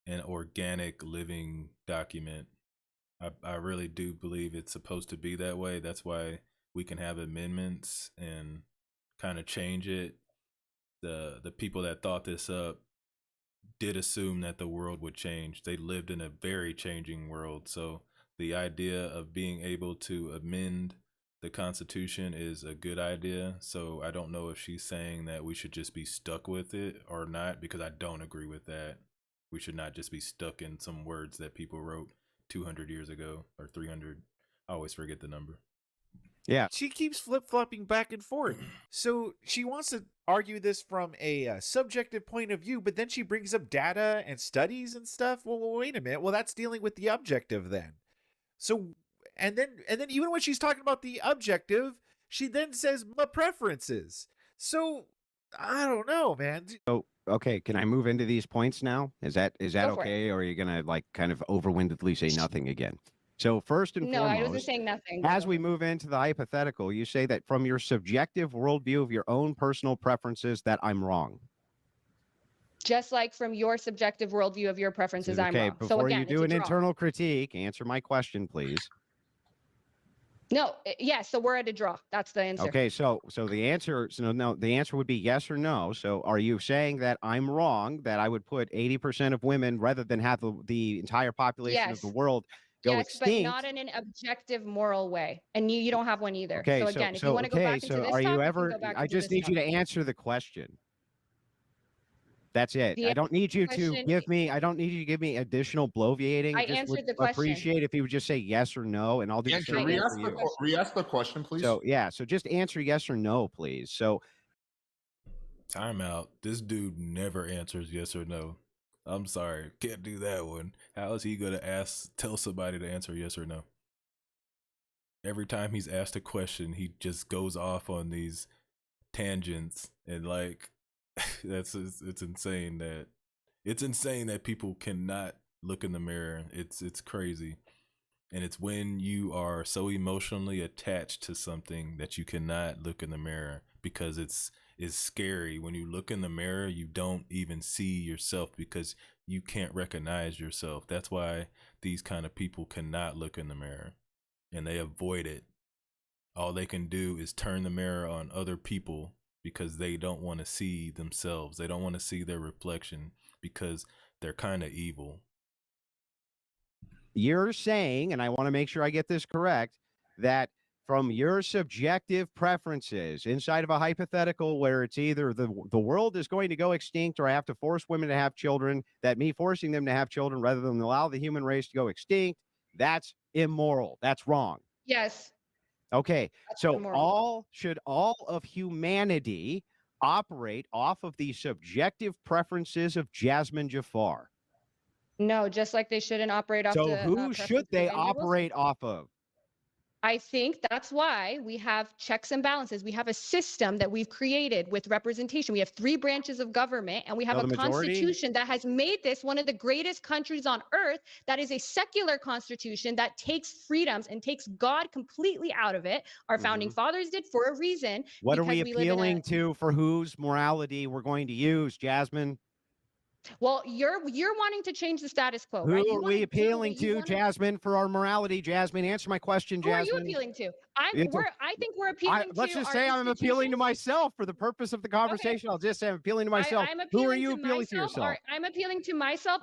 an organic living document. I really do believe it's supposed to be that way. That's why we can have amendments and kind of change it. The people that thought this up did assume that the world would change. They lived in a very changing world. So the idea of being able to amend the Constitution is a good idea. So I don't know if she's saying that we should just be stuck with it or not, because I don't agree with that. We should not just be stuck in some words that people wrote 200 years ago or 300. I always forget the number. Yeah. She keeps flip-flopping back and forth. So she wants to argue this from a subjective point of view, but then she brings up data and studies and stuff. Well, wait a minute. Well, that's dealing with the objective then. So, and then even when she's talking about the objective, she then says my preferences. So, I don't know, man. So, okay, can I move into these points now? Is that Go for it. okay, or are you gonna like kind of overwindedly say nothing again? So first and No, I wasn't foremost, saying nothing. as we move into the hypothetical, you say that from your subjective worldview of your own personal preferences that I'm wrong. Just like from your subjective worldview of your preferences, I'm Okay, wrong. So before again, you it's do a an draw. internal critique, answer my question, please. No, yes, so we're at a draw. That's the answer. Okay, so the answer, the answer would be yes or no. So are you saying that I'm wrong, that I would put 80% of women, rather than have the entire population of the Yes. world go Yes, but extinct? not in an objective moral way. And you don't have one either. Okay, So so again, if you want to go back into this are you topic, ever? go back I into just this need you to topic. answer the question. That's it. The I don't need you to question- give me. I don't need you to give me additional bloviating. I Just would answered the question. appreciate if you would just say yes or no, and I'll do the Andrew, same thing for you. re-ask the question, please. So yeah, so just answer yes or no, please. So Time out. This dude never answers yes or no. I'm sorry, can't do that one. How is he gonna tell somebody to answer yes or no? Every time he's asked a question, he just goes off on these tangents, and like it's insane that It's insane that people cannot look in the mirror. It's crazy. And it's when you are so emotionally attached to something that you cannot look in the mirror because it's scary. When you look in the mirror, you don't even see yourself because you can't recognize yourself. That's why these kind of people cannot look in the mirror and they avoid it. All they can do is turn the mirror on other people because they don't want to see themselves. They don't want to see their reflection because they're kind of evil. You're saying, and I want to make sure I get this correct, that from your subjective preferences inside of a hypothetical where it's either the world is going to go extinct or I have to force women to have children, that me forcing them to have children rather than allow the human race to go extinct, that's immoral. That's wrong. Yes. Okay. That's So immoral. all of humanity operate off of the subjective preferences of Jazmen Jafar? No, just like they shouldn't operate off So the who should preferences of they Andrew Wilson. operate off of? I think that's why we have checks and balances. We have a system that we've created with representation. We have 3 branches of government, and we have So a the majority? constitution that has made this one of the greatest countries on earth. That is a secular constitution that takes freedoms and takes God completely out of it. Our founding fathers did for a reason. What are because we we live in a appealing to for whose morality we're going to use, Jasmine? well, you're wanting to change the status quo, Who right? You are want we to do appealing what you to, want to. Jasmine, for our morality? Jasmine, answer my question, Who are you Jasmine. appealing to? I think we're appealing let's to just our say I'm appealing to institutions. myself for the purpose of the conversation. I'll just say I'm appealing to myself. I'm Who are appealing you to appealing to myself. yourself? I'm appealing to myself.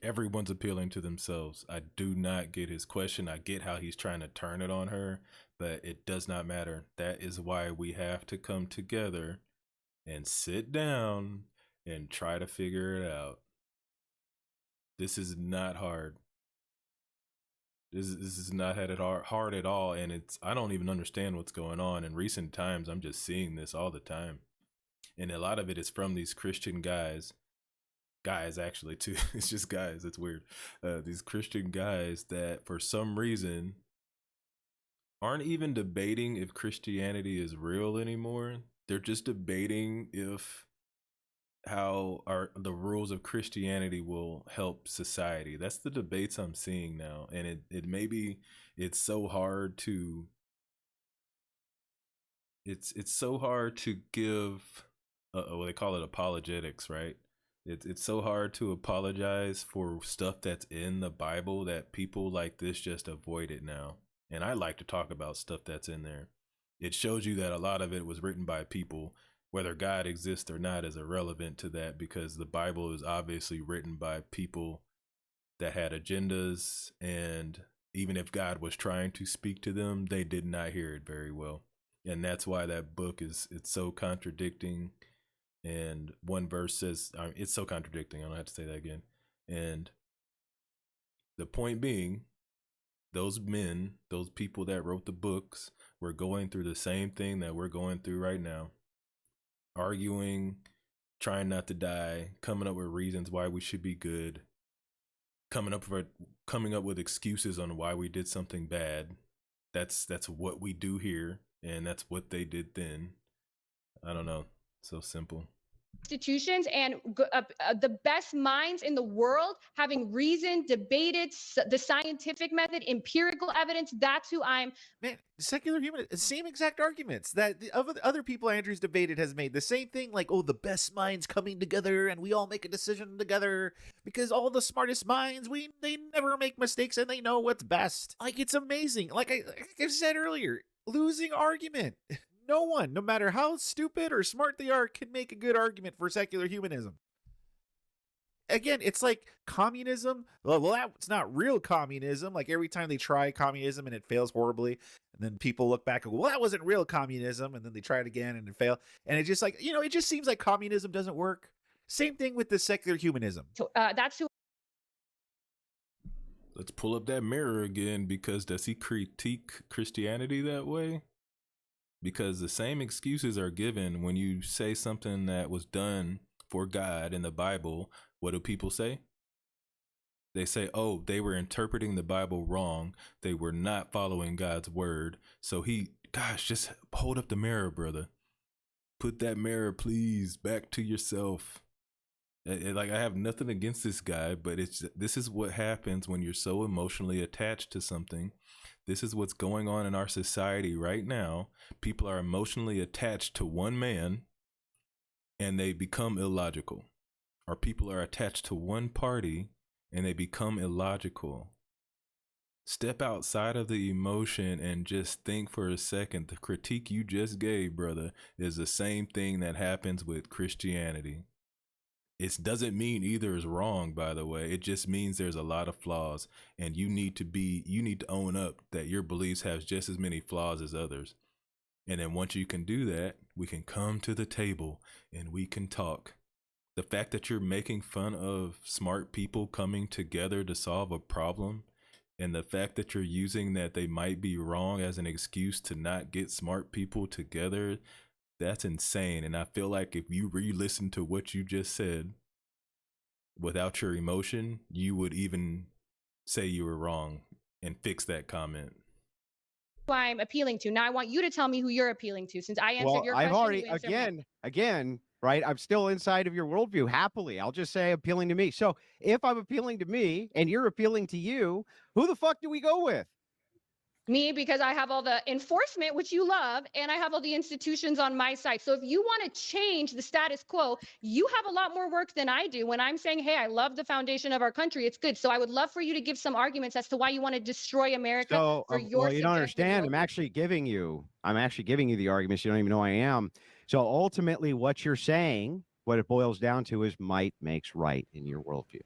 Everyone's appealing to themselves. I do not get his question. I get how he's trying to turn it on her, but it does not matter. That is why we have to come together and sit down and try to figure it out. This is not hard. This is not had it hard at all, and I don't even understand what's going on. In recent times, I'm just seeing this all the time, and a lot of it is from these Christian guys actually too. It's just guys. It's weird. These Christian guys that for some reason aren't even debating if Christianity is real anymore. They're just debating if how the rules of Christianity will help society. That's the debates I'm seeing now, and it maybe it's so hard to it's so hard to give what they call it apologetics, right? It's so hard to apologize for stuff that's in the Bible that people like this just avoid it now. And I like to talk about stuff that's in there. It shows you that a lot of it was written by people. Whether God exists or not is irrelevant to that because the Bible is obviously written by people that had agendas, and even if God was trying to speak to them, they did not hear it very well. And that's why that book it's so contradicting. And one verse says it's so contradicting. I don't have to say that again. And the point being, those men, those people that wrote the books were going through the same thing that we're going through right now. Arguing, trying not to die, coming up with reasons why we should be good, coming up with excuses on why we did something bad. That's what we do here, and that's what they did then. I don't know. So simple. Institutions and the best minds in the world having reasoned, debated the scientific method, empirical evidence. That's who I'm. Man, secular human, same exact arguments that the other people Andrew's debated has made. The same thing, like, oh, the best minds coming together and we all make a decision together because all the smartest minds, they never make mistakes and they know what's best. Like, it's amazing. Like I said earlier, losing argument. No one, no matter how stupid or smart they are, can make a good argument for secular humanism. Again, it's like communism. Well, that's not real communism. Like every time they try communism and it fails horribly, and then people look back and go, well, that wasn't real communism. And then they try it again and it failed. And it's just like, it just seems like communism doesn't work. Same thing with the secular humanism. That's who. Let's pull up that mirror again, because does he critique Christianity that way? Because the same excuses are given when you say something that was done for God in the Bible. What do people say? They say, oh, they were interpreting the Bible wrong. They were not following God's word. So just hold up the mirror, brother. Put that mirror, please, back to yourself. Like, I have nothing against this guy, but this is what happens when you're so emotionally attached to something. This is what's going on in our society right now. People are emotionally attached to one man and they become illogical. Or people are attached to one party and they become illogical. Step outside of the emotion and just think for a second. The critique you just gave, brother, is the same thing that happens with Christianity. It doesn't mean either is wrong, by the way. It just means there's a lot of flaws, and you need to own up that your beliefs have just as many flaws as others. And then once you can do that, we can come to the table and we can talk. The fact that you're making fun of smart people coming together to solve a problem, and the fact that you're using that they might be wrong as an excuse to not get smart people together, that's insane. And I feel like if you re-listen to what you just said without your emotion, you would even say you were wrong and fix that comment. Who I'm appealing to. Now I want you to tell me who you're appealing to, since I answered Well, your I've question. already, you answered mine. again, right? I'm still inside of your worldview happily. I'll just say appealing to me. So if I'm appealing to me and you're appealing to you, who the fuck do we go with? Me, because I have all the enforcement, which you love, and I have all the institutions on my side. So if you want to change the status quo, you have a lot more work than I do. When I'm saying, hey, I love the foundation of our country, it's good. So I would love for you to give some arguments as to why you want to destroy America So, for your well, you don't subjective understand. worldview. I'm actually giving you the arguments. You don't even know I am. So ultimately, what you're saying, what it boils down to is might makes right in your worldview.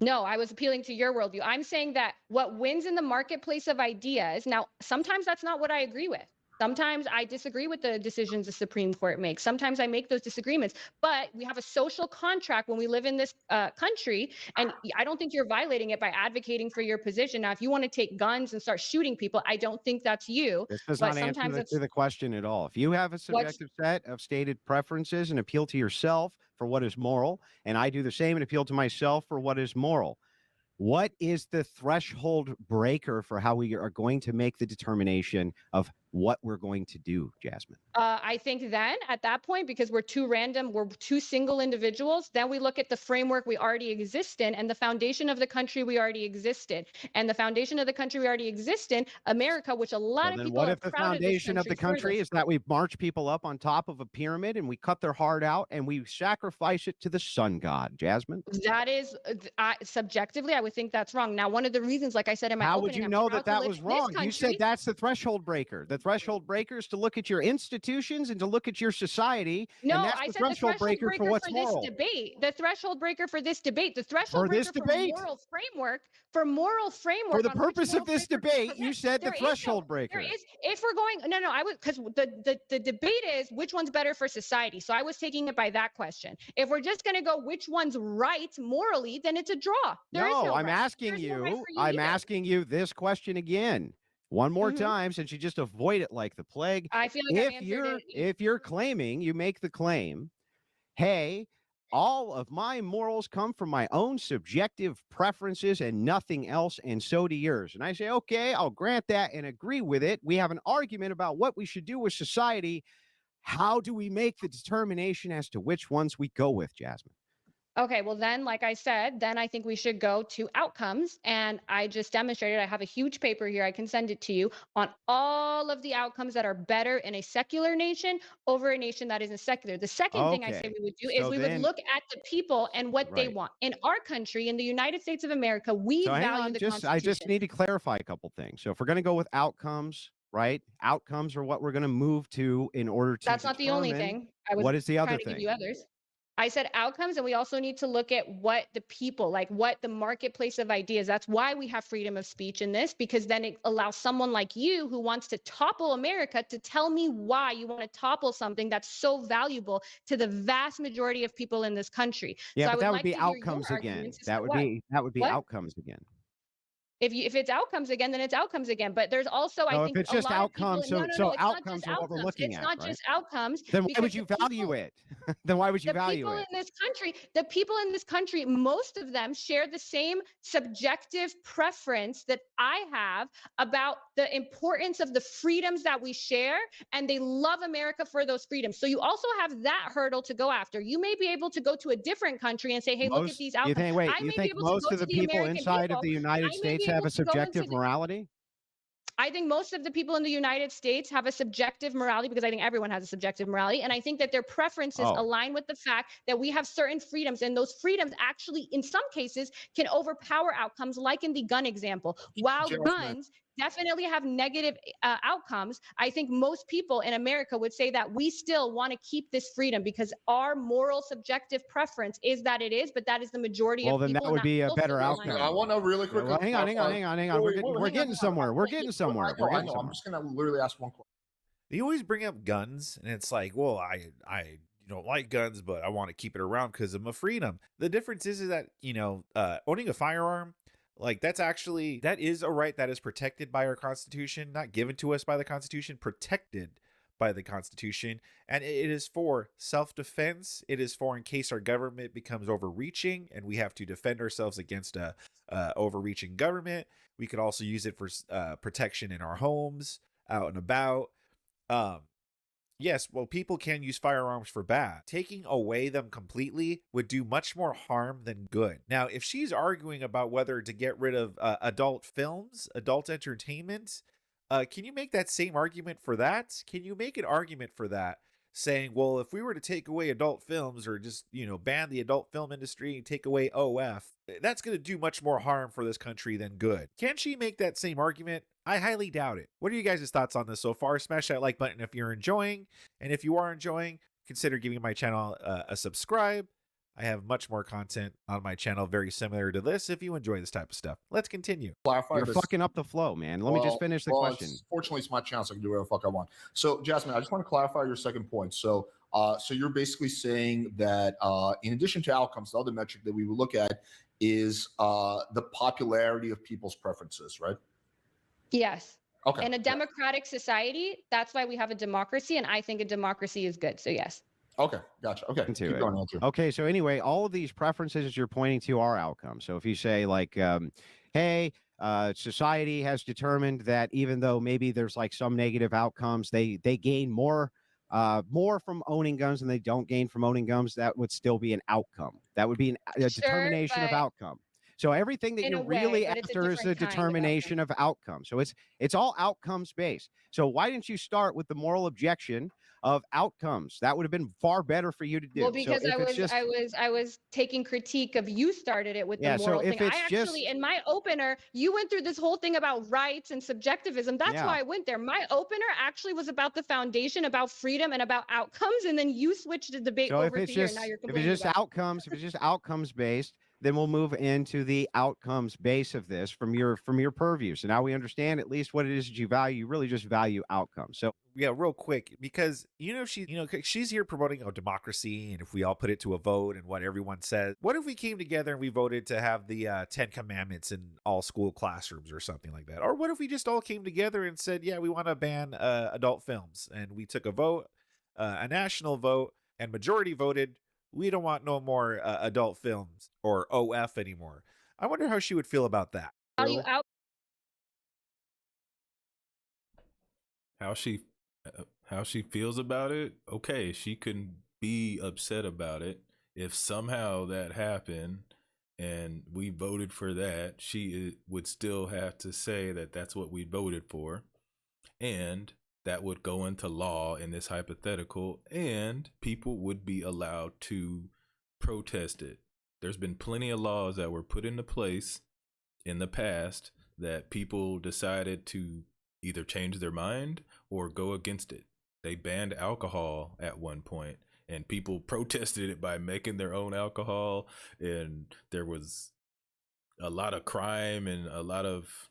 No, I was appealing to your worldview. I'm saying that what wins in the marketplace of ideas, now, sometimes that's not what I agree with. Sometimes I disagree with the decisions the Supreme Court makes. Sometimes I make those disagreements, but we have a social contract when we live in this country, and I don't think you're violating it by advocating for your position. Now, if you want to take guns and start shooting people, I don't think that's you. This does But not answer sometimes it's the question at all. If you have a what's subjective set of stated preferences and appeal to yourself for what is moral, and I do the same and appeal to myself for what is moral, what is the threshold breaker for how we are going to make the determination of what we're going to do, Jazmen? I think then at that point, because we're too random, we're two single individuals, then we look at the framework we already exist in and the foundation of the country we already exist in. And the foundation of the country we already exist in, America, which a lot Well, of then people what are if the proud of this foundation of the country for country this. is that we march people up on top of a pyramid and we cut their heart out and we sacrifice it to the sun god, Jazmen? That is subjectively, I would think that's wrong. Now, one of the reasons, like I said in my How would opening, you I'm know proud that to that live was in this wrong? You said country. that's the threshold breaker. The threshold breaker is to look at your institutions and to look at your society. No, And that's I the said the threshold breaker for what's for this moral. debate, the threshold breaker for this debate, the threshold For this breaker debate, for moral for framework the on which purpose of moral this framework debate, is you correct. said the There is threshold no, there breaker. is, if we're going, no, I would, because the debate is which one's better for society. So I was taking it by that question. If we're just going to go which one's right morally, then it's a draw. There is No, no I'm right. asking There's no right you, for you either. asking you this question again. One more Mhm. time, since you just avoid it like the plague. I feel like I've answered it. If you're claiming, you make the claim, hey, all of my morals come from my own subjective preferences and nothing else, and so do yours. And I say, okay, I'll grant that and agree with it. We have an argument about what we should do with society. How do we make the determination as to which ones we go with, Jazmen? Okay, well then, like I said, then I think we should go to outcomes. And I just demonstrated, I have a huge paper here, I can send it to you, on all of the outcomes that are better in a secular nation over a nation that isn't secular. The second thing I say Okay. we would do is So we would then, look at the people and what they right. want. In our country, in the United States of America, we So hang value on, the I just Constitution. need to clarify a couple things. So if we're going to go with outcomes, right? Outcomes are what we're going to move to in order to That's not the only determine thing. I was what is the other trying to give thing. you others. I said outcomes, and we also need to look at what the people, like what the marketplace of ideas. That's why we have freedom of speech in this, because then it allows someone like you who wants to topple America to tell me why you want to topple something that's so valuable to the vast majority of people in this country. Yeah, So I but would that would like be to hear your outcomes again. arguments as to what. That would be What? outcomes again. If it's outcomes again, then it's outcomes again. But there's also, I So if think, it's a just lot of people. outcomes, No, so no, no. so It's not outcomes just are what we're outcomes. looking It's at, not right? just outcomes Then why because would you value it? Then why would you the value people it? in this country, the people in this country, most of them share the same subjective preference that I have about the importance of the freedoms that we share, and they love America for those freedoms. So you also have that hurdle to go after. You may be able to go to a different country and say, hey, look at Most these you outcomes. think wait, I you may be think able to most go of to the the people American inside of people. the United I may States be have able a to go into subjective morality? I think most of the people in the United States have a subjective morality, because I think everyone has a subjective morality. And I think that their preferences Oh, align with the fact that we have certain freedoms, and those freedoms actually, in some cases, can overpower outcomes, like in the gun example. While Jasmine, guns definitely have negative outcomes, I think most people in America would say that we still want to keep this freedom because our moral subjective preference is that it is, but that is the majority well, of then that people, and would that be a also better aligns. Jasmine, I outcome. want to really Yeah, quickly well, hang on, hang on, clarify. hang on, hang on. We're Hang on, getting somewhere. We're getting somewhere. We're I getting know. I'm somewhere. just gonna literally ask one question. They always bring up guns, and it's like, well, I don't like guns, but I want to keep it around because of my freedom. The difference is that owning a firearm, like that is a right that is protected by our Constitution, not given to us by the Constitution, protected by the Constitution, and it is for self-defense. It is for in case our government becomes overreaching and we have to defend ourselves against a overreaching government. We could also use it for protection in our homes, out and about. Um, yes, well, people can use firearms for bad. Taking away them completely would do much more harm than good. Now, if she's arguing about whether to get rid of adult films, adult entertainment, can you make that same argument for that? Can you make an argument for that? Saying, well, if we were to take away adult films or just, ban the adult film industry and take away OF, that's going to do much more harm for this country than good. Can she make that same argument? I highly doubt it. What are you guys' thoughts on this so far? Smash that like button if you're enjoying. And if you are enjoying, consider giving my channel a subscribe. I have much more content on my channel very similar to this if you enjoy this type of stuff. Let's continue. Clarify You're this. fucking up the flow, man. Let me just finish the question. Fortunately, it's my channel, so I can do whatever the fuck I want. So, Jasmine, I just want to clarify your second point. So, so you're basically saying that in addition to outcomes, the other metric that we would look at is the popularity of people's preferences, right? Yes. Okay. In a democratic society, that's why we have a democracy, and I think a democracy is good. So yes. Okay, gotcha. Okay, Into keep it. going, Andrew. Okay, so anyway, all of these preferences you're pointing to are outcomes. So if you say like, hey, society has determined that even though maybe there's like some negative outcomes, they gain more from owning guns than they don't gain from owning guns, that would still be an outcome. That would be a Sure, determination of but outcome. So everything that in you're a way, really but it's a after is a different kind of outcome. determination of outcome. So it's all outcomes based. So why didn't you start with the moral objection of outcomes? That would have been far better for you to do. Well, So because if it's just I was taking critique of you started it with the yeah, so moral if thing. I it's actually, just in my opener, you went through this whole thing about rights and subjectivism. That's yeah. why I went there. My opener actually was about the foundation, about freedom, and about outcomes, and then you switched the debate So over if to it's here. just Now you're if it's complaining just about. outcomes, if it's just outcomes based, then we'll move into the outcomes base of this from your purview. So now we understand at least what it is that you value. You really just value outcomes. So Yeah, real quick, because she's here promoting a democracy, and if we all put it to a vote and what everyone says, what if we came together and we voted to have the 10 commandments in all school classrooms or something like that? Or what if we just all came together and said, yeah, we want to ban adult films, and we took a vote, a national vote, and majority voted we don't want no more adult films or OF anymore. I wonder how she would feel about that. Value out. How she feels about it, okay, she can be upset about it. If somehow that happened and we voted for that, she would still have to say that that's what we voted for, and that would go into law in this hypothetical, and people would be allowed to protest it. There's been plenty of laws that were put into place in the past that people decided to either change their mind or go against it. They banned alcohol at one point, and people protested it by making their own alcohol, and there was a lot of crime and a lot of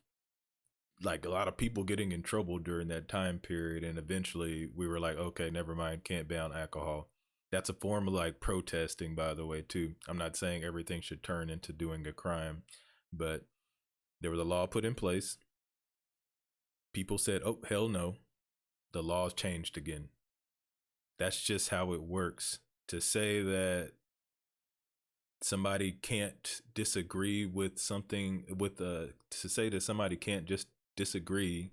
people getting in trouble during that time period. And eventually we were like, okay, never mind, can't ban alcohol. That's a form of like protesting, by the way, too. I'm not saying everything should turn into doing a crime, but There was a law put in place. People said, oh, hell no. The law's changed again. That's just how it works. To say that somebody can't disagree with something, to say that somebody can't just disagree,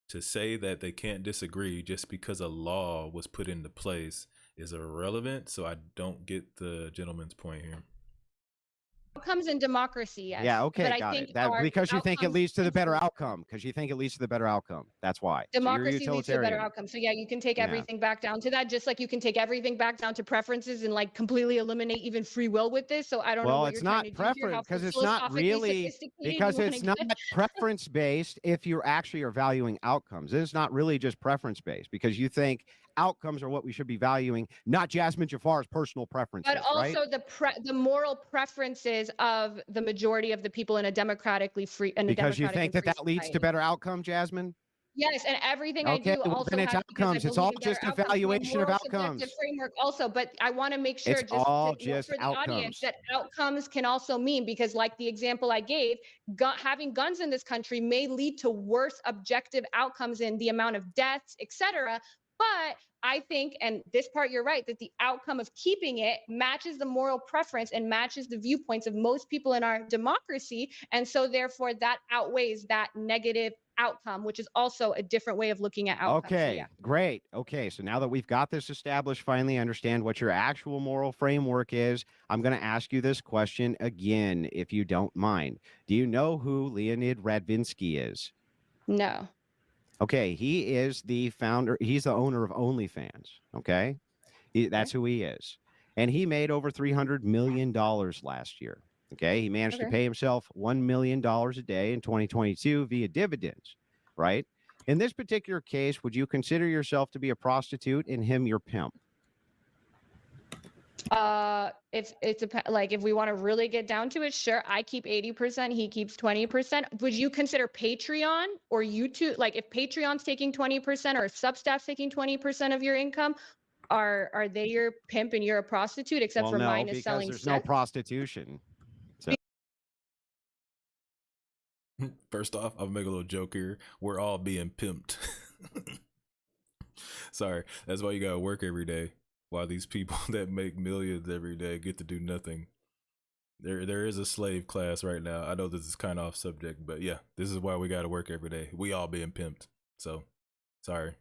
to say that they can't disagree just because a law was put into place is irrelevant. So I don't get the gentleman's point here. Outcomes in democracy, yes. Yeah, okay, But I got think it. That our because you think it outcomes leads to the better influence outcome. Because you think it leads to the better outcome. That's why. So you're democracy leads to a better utilitarian. outcome. So yeah, you can take Yeah. everything back down to that, just like you can take everything back down to preferences and like completely eliminate even free will with this. So I don't know Well, what it's you're trying not to do here, preference how because it's not philosophically really sophisticated because you want it's to not get. preference based if you actually are valuing outcomes. It's not really just preference based because you think outcomes are what we should be valuing, not Jazmen Jafar's personal preferences, But right? also the moral preferences of the majority of the people in a democratically free and a Because you democratic think and free that leads to society. better outcome, Jasmine? Yes, and everything I Okay, do well, also then it's has because I outcomes. It's believe all in better just outcomes. My evaluation of moral subjective outcomes. framework also, but I want to make sure It's just all to note just for the audience outcomes. that outcomes can also mean, because like the example I gave, having guns in this country may lead to worse objective outcomes in the amount of deaths, etc. But I think, and this part you're right, that the outcome of keeping it matches the moral preference and matches the viewpoints of most people in our democracy. And so therefore that outweighs that negative outcome, which is also a different way of looking at outcomes. So, Okay, yeah. great. Okay, so now that we've got this established, finally understand what your actual moral framework is, I'm going to ask you this question again, if you don't mind. Do you know who Leonid Radvinsky is? No. Okay, he is the founder, he's the owner of OnlyFans. Okay, that's who he is. And he made over $300 million last year. Okay, he managed to Okay. pay himself $1 million a day in 2022 via dividends, right? In this particular case, would you consider yourself to be a prostitute and him your pimp? If it's like if we want to really get down to it, sure. I keep 80%, he keeps 20%. Would you consider Patreon or YouTube? Like if Patreon's taking 20% or if Substack's taking 20% of your income, are they your pimp and you're a prostitute? Except Well, for no, mine is because selling there's no sex. prostitution. So First off, I'll make a little joke here. We're all being pimped. Sorry, that's why you gotta work every day. While these people that make millions every day get to do nothing. There is a slave class right now. I know this is kind of off subject, but yeah, this is why we gotta work every day. We all being pimped. So, sorry.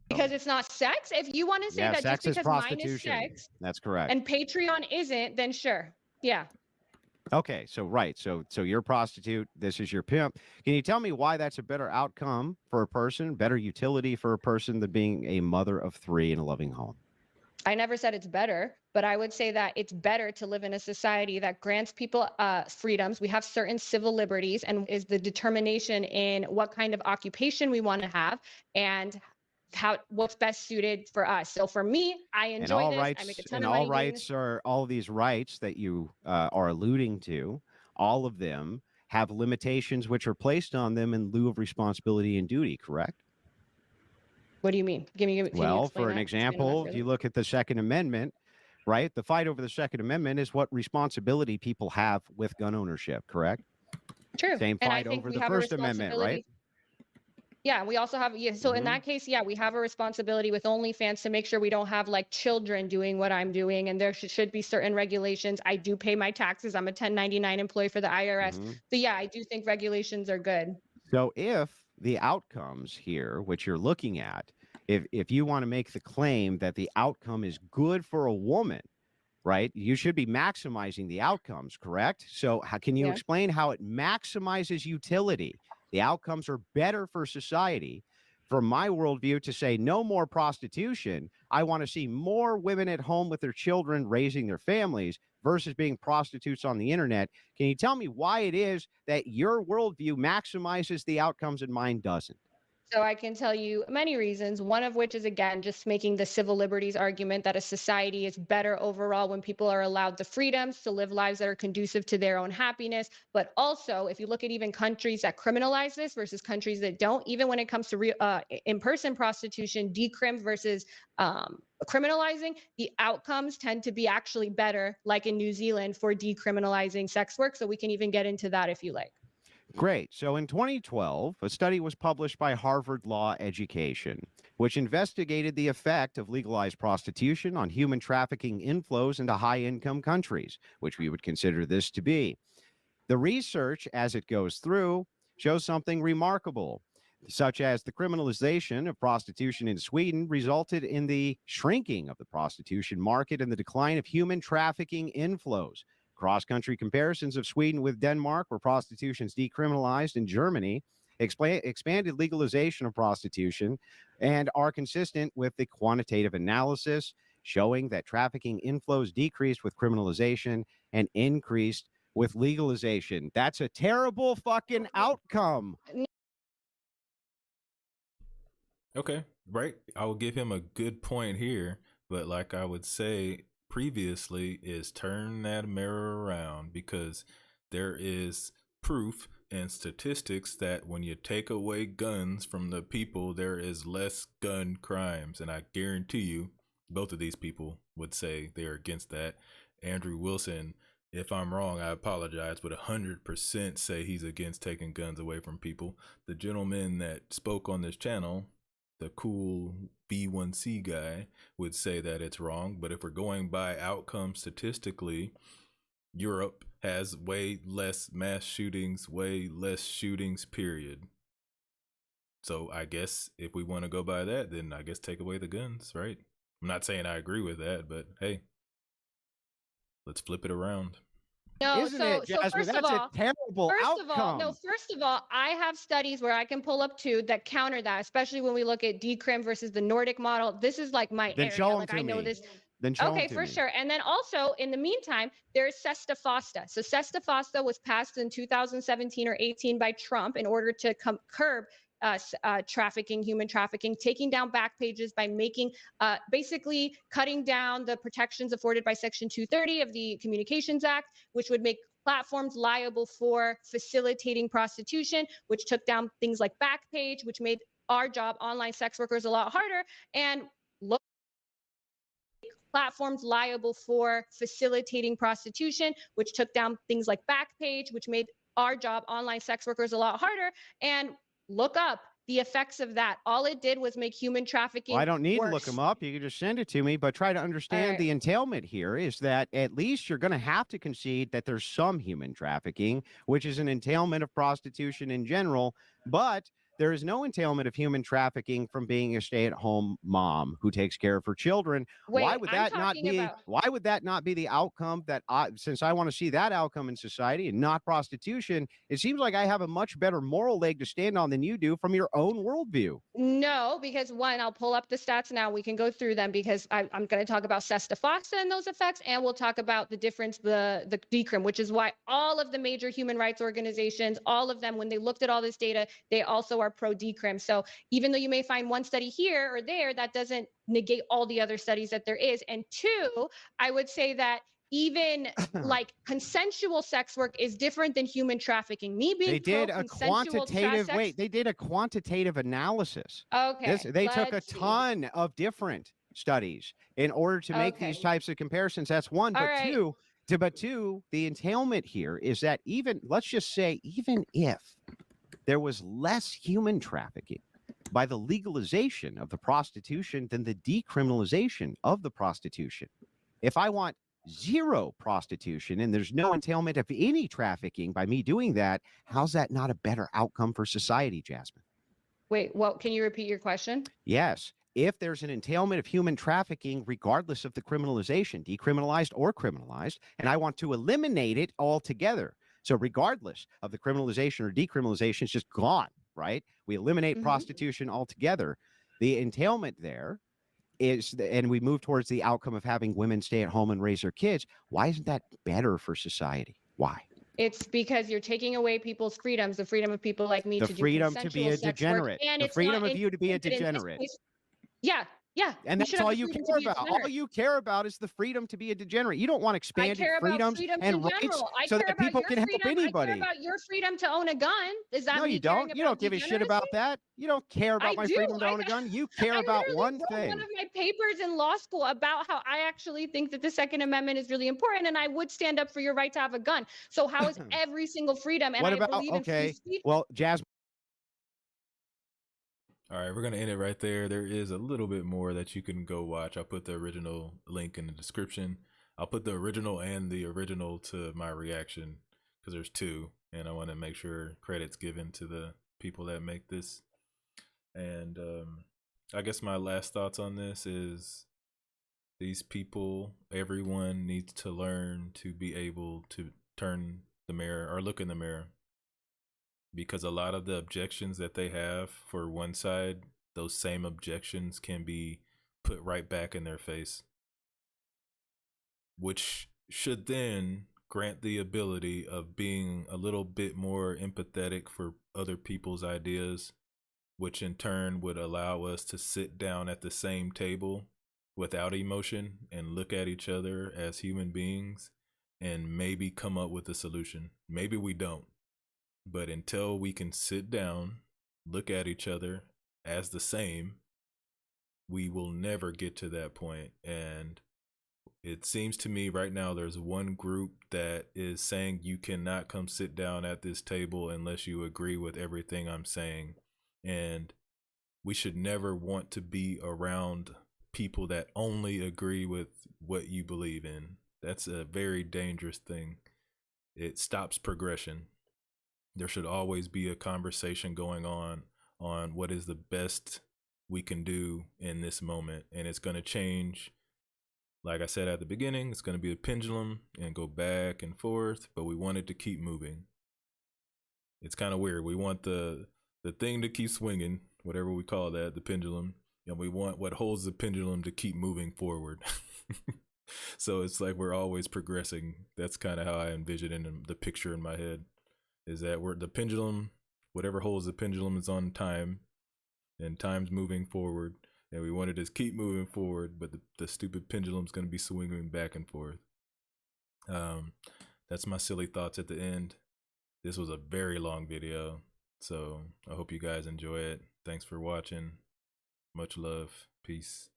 Because it's not sex. If you want to say yeah, that just sex is because mine is prostitution. sex That's correct. and Patreon isn't, then sure. Yeah. Okay, so right, so you're a prostitute. This is your pimp. Can you tell me why that's a better outcome for a person, better utility for a person than being a mother of three in a loving home? I never said it's better, but I would say that it's better to live in a society that grants people freedoms. We have certain civil liberties, and is the determination in what kind of occupation we want to have and what's best suited for us. So for me, I And enjoy all this. rights I make a ton and of all money doing this. rights are all these rights that you are alluding to. All of them have limitations which are placed on them in lieu of responsibility and duty. Correct? What do you mean? Can you Well, explain for an that? Explain that example, if further. you look at the Second Amendment, right? The fight over the Second Amendment is what responsibility people have with gun ownership. Correct? True. Same And I fight think over we the have a First Amendment, right? responsibility. Yeah, we also have, yeah. So in Mhm. that case, yeah, we have a responsibility with OnlyFans to make sure we don't have like children doing what I'm doing. And there should be certain regulations. I do pay my taxes. I'm a 1099 employee for the IRS. Mhm. So yeah, I do think regulations are good. So if the outcomes here, which you're looking at, if you want to make the claim that the outcome is good for a woman, right? You should be maximizing the outcomes, correct? So how can you Yeah. explain how it maximizes utility? The outcomes are better for society. From my worldview, to say no more prostitution, I want to see more women at home with their children raising their families versus being prostitutes on the internet. Can you tell me why it is that your worldview maximizes the outcomes and mine doesn't? So I can tell you many reasons, one of which is, again, just making the civil liberties argument that a society is better overall when people are allowed the freedoms to live lives that are conducive to their own happiness. But also, if you look at even countries that criminalize this versus countries that don't, even when it comes to in-person prostitution, decrim versus criminalizing, the outcomes tend to be actually better, like in New Zealand for decriminalizing sex work. So we can even get into that if you like. Great. So in 2012, a study was published by Harvard Law Education, which investigated the effect of legalized prostitution on human trafficking inflows into high-income countries, which we would consider this to be. The research, as it goes through, shows something remarkable, such as the criminalization of prostitution in Sweden resulted in the shrinking of the prostitution market and the decline of human trafficking inflows. Cross-country comparisons of Sweden with Denmark, where prostitution is decriminalized, and Germany expanded legalization of prostitution and are consistent with the quantitative analysis showing that trafficking inflows decreased with criminalization and increased with legalization. That's a terrible fucking outcome. Okay, right. I will give him a good point here, but like I would say previously, is turn that mirror around, because there is proof and statistics that when you take away guns from the people, there is less gun crimes. And I guarantee you, both of these people would say they're against that. Andrew Wilson, if I'm wrong, I apologize, but 100% say he's against taking guns away from people. The gentleman that spoke on this channel, the cool B1C guy, would say that it's wrong. But if we're going by outcomes statistically, Europe has way less mass shootings, way less shootings, period. So I guess if we want to go by that, then I guess take away the guns, right? I'm not saying I agree with that, but hey, let's flip it around. No, Isn't it, Jasmine? first That's of all, a terrible outcome. first of all, I have studies where I can pull up too that counter that, especially when we look at decrim versus the Nordic model. This is like my Then area. show 'em Like to I know me. this. Then show 'em Okay, to for me. sure. And then also, in the meantime, there's Sesta Fosta. So Sesta Fosta was passed in 2017 or 18 by Trump in order to curb trafficking, human trafficking, taking down back pages by making, basically cutting down the protections afforded by Section 230 of the Communications Act, which would make platforms liable for facilitating prostitution, which took down things like Backpage, which made our job, online sex workers, a lot harder. And look, platforms liable for facilitating prostitution, which took down things like Backpage, which made our job, online sex workers, a lot harder. And look up the effects of that. All it did was make human trafficking Well, I don't need worse. to look them up. You can just send it to me, but try to understand right. the entailment here is that at least you're going to have to concede that there's some human trafficking, which is an entailment of prostitution in general, but there is no entailment of human trafficking from being a stay-at-home mom who takes care of her children. Wait, why would that not be about... why would that not be the outcome that since I want to see that outcome in society and not prostitution, it seems like I have a much better moral leg to stand on than you do from your own worldview. No, because one, I'll pull up the stats now. We can go through them because I'm going to talk about Sesta Fosta and those effects, and we'll talk about the difference, the decrim, which is why all of the major human rights organizations, all of them, when they looked at all this data, they also are pro decrim. So even though you may find one study here or there, that doesn't negate all the other studies that there is. And two, I would say that even like consensual sex work is different than human trafficking. Me being they did a quantitative they did a quantitative analysis. Okay. They took a ton of different studies in order to make these types of comparisons. That's one. But two, the entailment here is that even, let's just say, even if there was less human trafficking by the legalization of the prostitution than the decriminalization of the prostitution, if I want zero prostitution and there's no entailment of any trafficking by me doing that, how's that not a better outcome for society, Jazmen? Wait, what? Can you repeat your question? Yes. If there's an entailment of human trafficking, regardless of the criminalization, decriminalized or criminalized, and I want to eliminate it altogether. So regardless of the criminalization or decriminalization, it's just gone, right? We eliminate prostitution altogether. The entailment there is, and we move towards the outcome of having women stay at home and raise their kids. Why isn't that better for society? Why? It's because you're taking away people's freedoms, the freedom of people like me The to do freedom to consensual be a sex work, degenerate. and The it's not freedom of you to be a intended in this degenerate. case. Yeah, And you should that's have all the you freedom to care be a about. All degenerate. you care about is the freedom to be a degenerate. You don't want I expanded care about freedoms freedoms and in rights general. I so care that about people your can help freedom. I care anybody. about your freedom to own a gun. Is that No, me you caring don't. You about don't give a shit degeneracy? about that. You don't care I about my do. freedom to own a gun. You care I about literally one wrote one thing. of my papers in law school about how I actually think that the Second Amendment is really important, and I would stand up for your right to have a gun. So how is every single freedom, and What I about, believe in free okay, speech. well, Jasmine, All right, we're going to end it right there. There is a little bit more that you can go watch. I'll put the original link in the description. I'll put the original and the original to my reaction because there's two, and I want to make sure credit's given to the people that make this. And I guess my last thoughts on this is these people, everyone needs to learn to be able to turn the mirror or look in the mirror, because a lot of the objections that they have for one side, those same objections can be put right back in their face, which should then grant the ability of being a little bit more empathetic for other people's ideas, which in turn would allow us to sit down at the same table without emotion and look at each other as human beings and maybe come up with a solution. Maybe we don't. But until we can sit down, look at each other as the same, we will never get to that point. And it seems to me right now there's one group that is saying you cannot come sit down at this table unless you agree with everything I'm saying. And we should never want to be around people that only agree with what you believe in. That's a very dangerous thing. It stops progression. There should always be a conversation going on what is the best we can do in this moment. And it's going to change. Like I said at the beginning, it's going to be a pendulum and go back and forth, but we want it to keep moving. It's kind of weird. We want the thing to keep swinging, whatever we call that, the pendulum, and we want what holds the pendulum to keep moving forward. So it's like we're always progressing. That's kind of how I envision it in the picture in my head. Is that we're the pendulum, whatever holds the pendulum is on time, and time's moving forward, and we want it to keep moving forward, but the stupid pendulum's going to be swinging back and forth. That's my silly thoughts at the end. This was a very long video, so I hope you guys enjoy it. Thanks for watching. Much love. Peace.